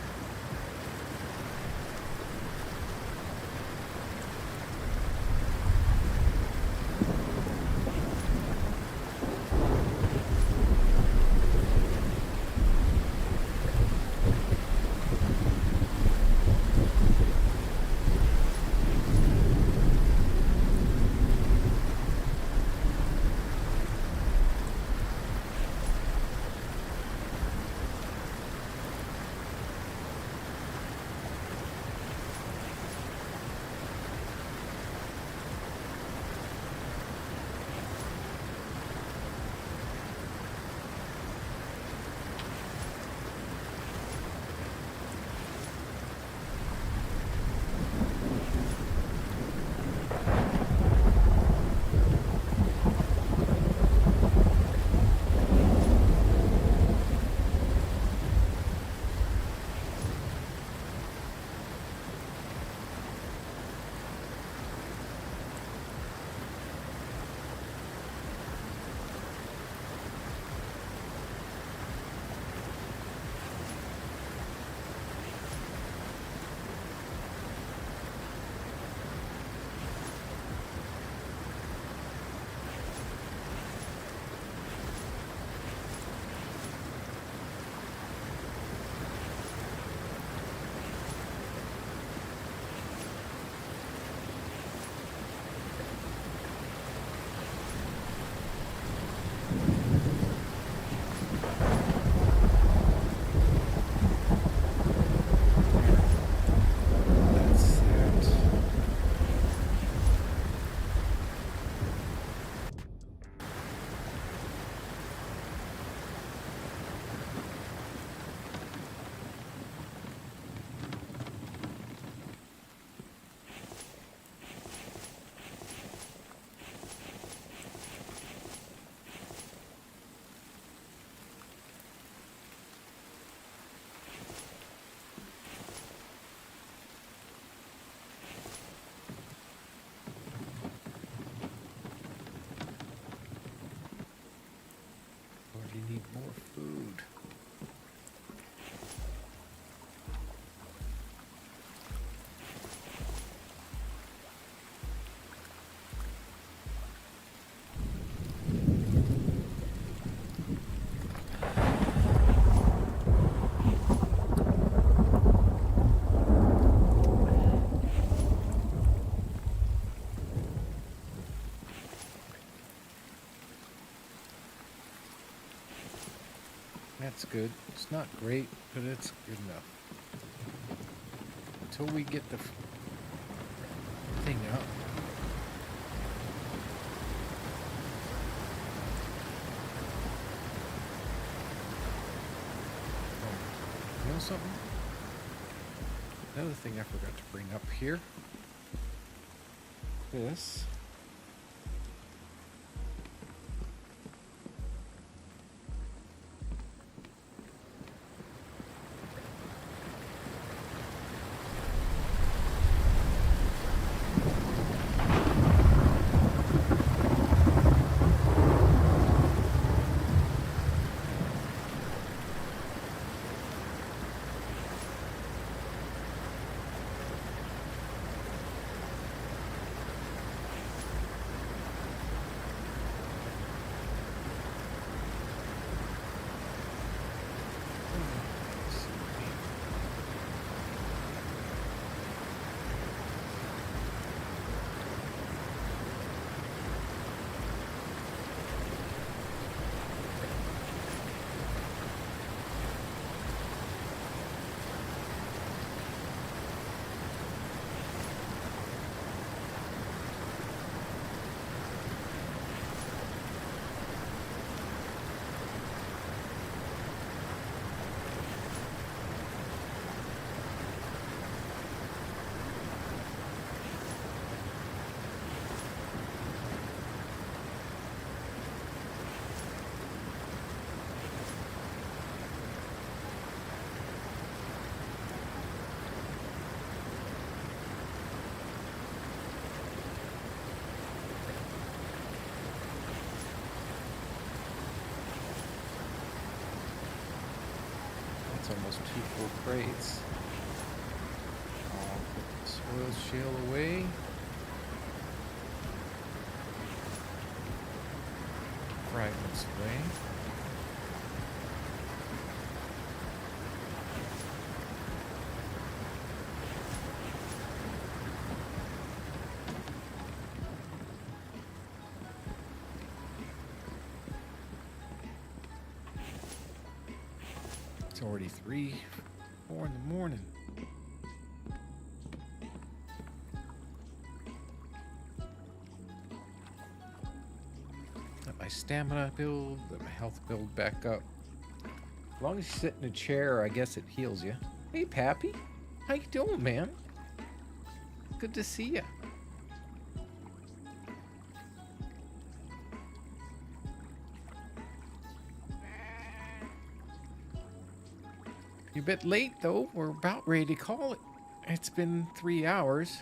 Need more food. That's good. It's not great, but it's good enough. Until we get the thing up. Oh, you know something? Another thing I forgot to bring up here. This. Almost 2 full crates. I'll put the soil shale away. Fragments away. It's already 3, 4 in the morning. Let my stamina build, let my health build back up. As long as you sit in a chair, I guess it heals you. Hey, Pappy. How you doing, man? Good to see you. You're a bit late, though. We're about ready to call it. It's been 3 hours.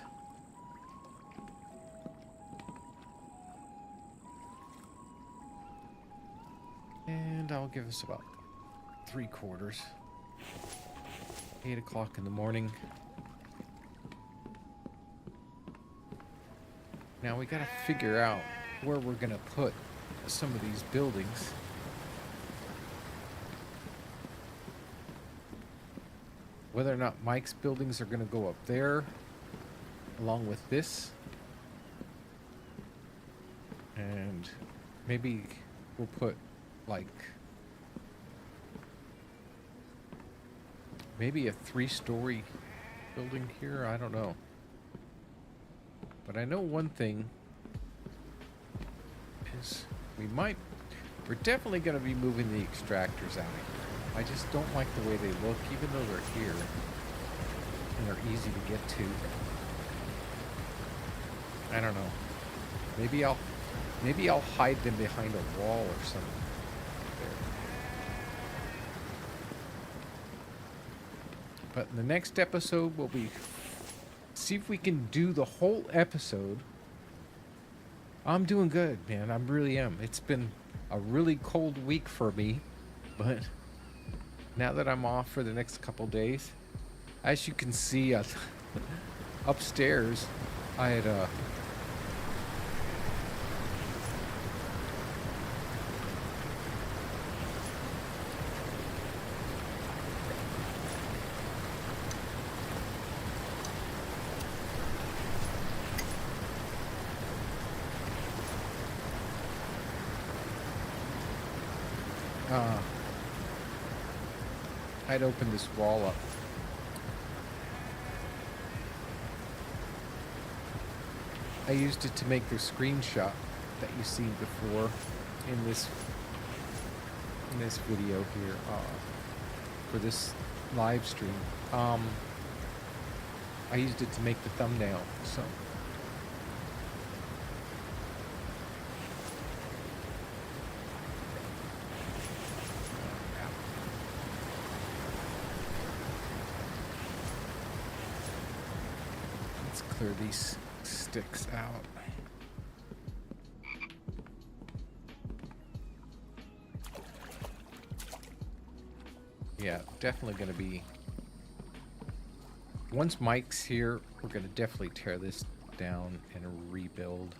And I'll give us about 3/4. 8 o'clock in the morning. Now we gotta figure out where we're gonna put some of these buildings. Whether or not Mike's buildings are gonna go up there along with this. And maybe we'll put like maybe a 3-story building here. I don't know. But I know one thing is we're definitely going to be moving the extractors out of here. I just don't like the way they look, even though they're here and they're easy to get to. I don't know. Maybe I'll hide them behind a wall or something. But in the next episode, we'll see if we can do the whole episode. I'm doing good, man. I really am. It's been a really cold week for me, but now that I'm off for the next couple days, as you can see upstairs, I had I'd opened this wall up. I used it to make the screenshot that you've seen before in this video here for this live stream. I used it to make the thumbnail, so. Let's clear these sticks out. Yeah, definitely going to be... Once Mike's here, we're going to definitely tear this down and rebuild.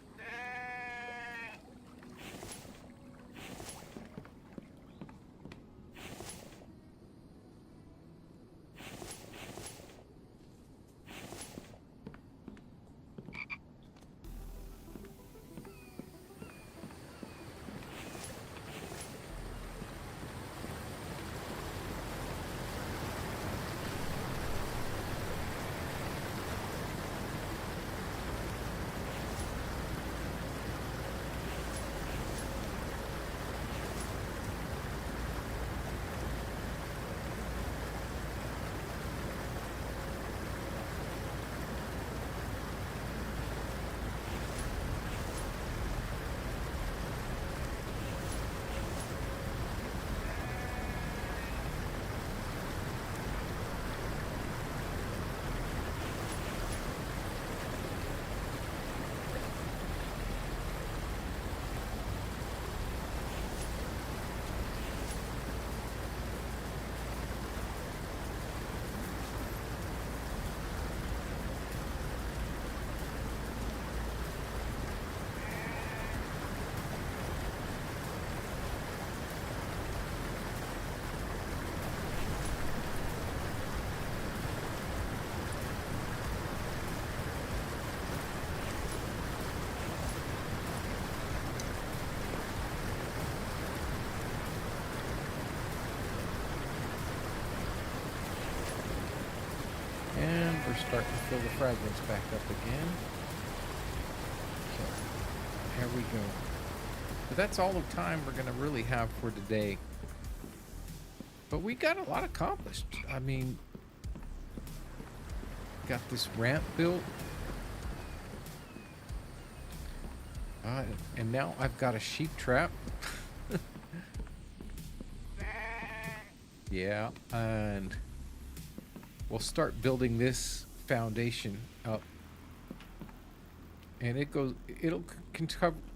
And we're starting to fill the fragments back up again. So, here we go. But that's all the time we're going to really have for today. But we got a lot accomplished. I mean, got this ramp built. And now I've got a sheep trap. Yeah, and we'll start building this foundation up. And it'll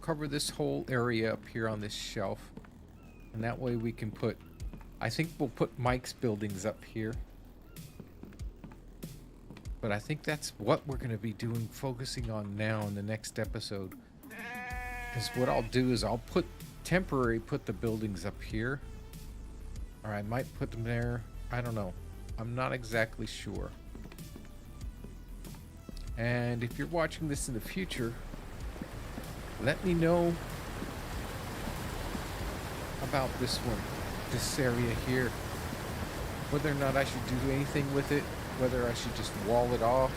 cover this whole area up here on this shelf. And that way we can put, I think we'll put Mike's buildings up here. But I think that's what we're going to be focusing on now in the next episode. Is what I'll do is I'll put the buildings up here. Or I might put them there. I don't know. I'm not exactly sure. And if you're watching this in the future, let me know about this one, this area here. Whether or not I should do anything with it, whether I should just wall it off.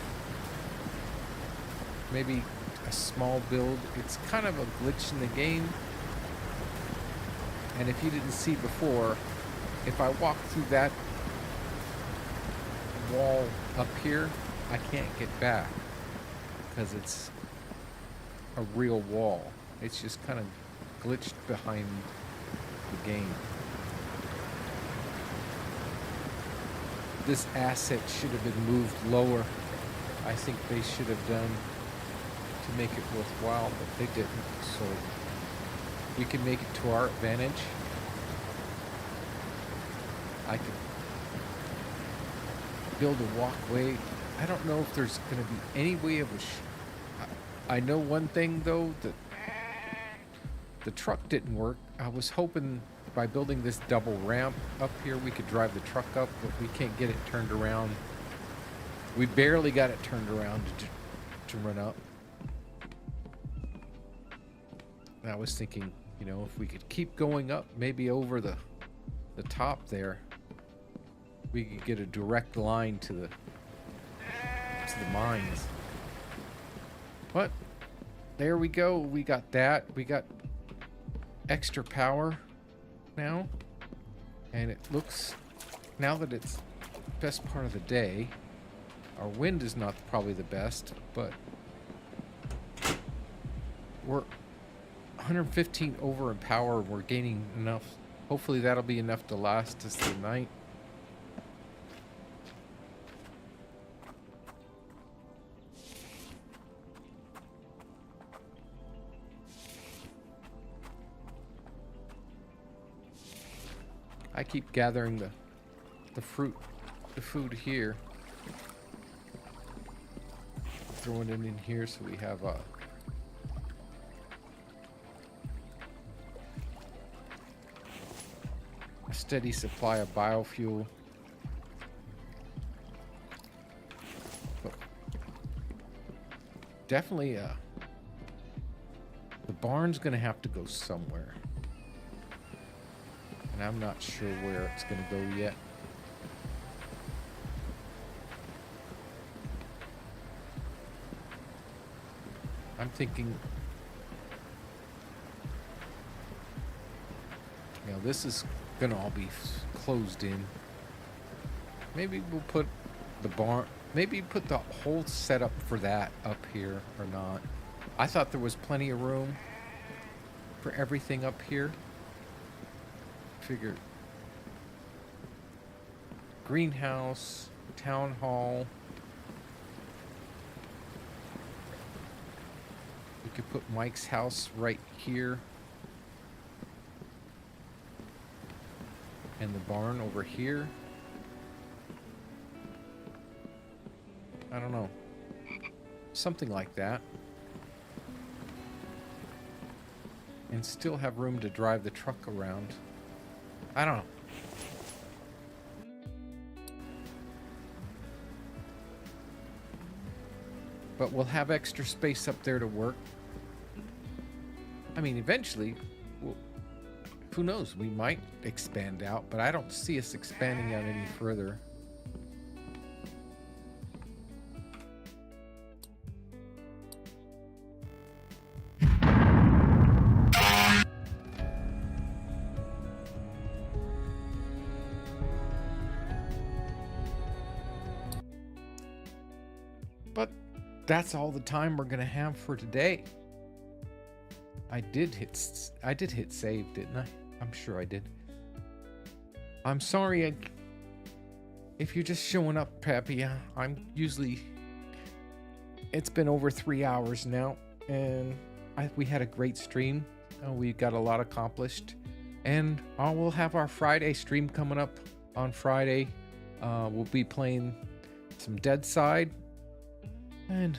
Maybe a small build. It's kind of a glitch in the game. And if you didn't see before, if I walk through that wall up here, I can't get back because it's a real wall. It's just kind of glitched behind the game. This asset should have been moved lower. I think they should have done to make it worthwhile, but they didn't. So we can make it to our advantage. I could build a walkway. I don't know if there's going to be any way of I know one thing though, that the truck didn't work. I was hoping by building this double ramp up here we could drive the truck up, but we can't get it turned around. We barely got it turned around to run up. And I was thinking, you know, if we could keep going up, maybe over the top there, we could get a direct line to the mines. But there we go. We got that. We got extra power now, and it looks, now that it's best part of the day, Our wind is not probably the best, but we're 115 over in power. We're gaining enough. Hopefully that'll be enough to last us the night. I keep gathering the food here. Throwing it in here so we have a steady supply of biofuel. But definitely the barn's gonna have to go somewhere. And I'm not sure where it's gonna go yet. I'm thinking, you know, this is gonna all be closed in. Maybe we'll put the barn, maybe put the whole setup for that up here or not. I thought there was plenty of room for everything up here. Figured greenhouse, town hall. We could put Mike's house right here. And the barn over here. I don't know. Something like that. And still have room to drive the truck around. I don't know. But we'll have extra space up there to work. I mean, eventually, who knows? We might expand out, but I don't see us expanding out any further. But that's all the time we're gonna have for today. I did hit save, didn't I? I'm sure I did. I'm sorry if you're just showing up, Pappy. I'm usually... It's been over 3 hours now, and we had a great stream. We got a lot accomplished. And we'll have our Friday stream coming up on Friday. We'll be playing some Dead Side. And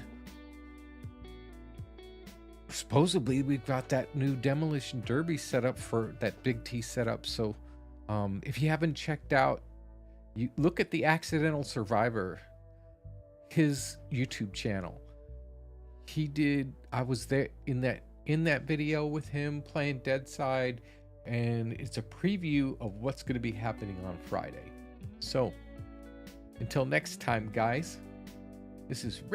supposedly we've got that new Demolition Derby set up for that Big T setup. So if you haven't checked out, you look at the Accidental Survivor, his YouTube channel. I was there in that video with him playing Dead Side, and it's a preview of what's going to be happening on Friday. So until next time, guys, this is Ray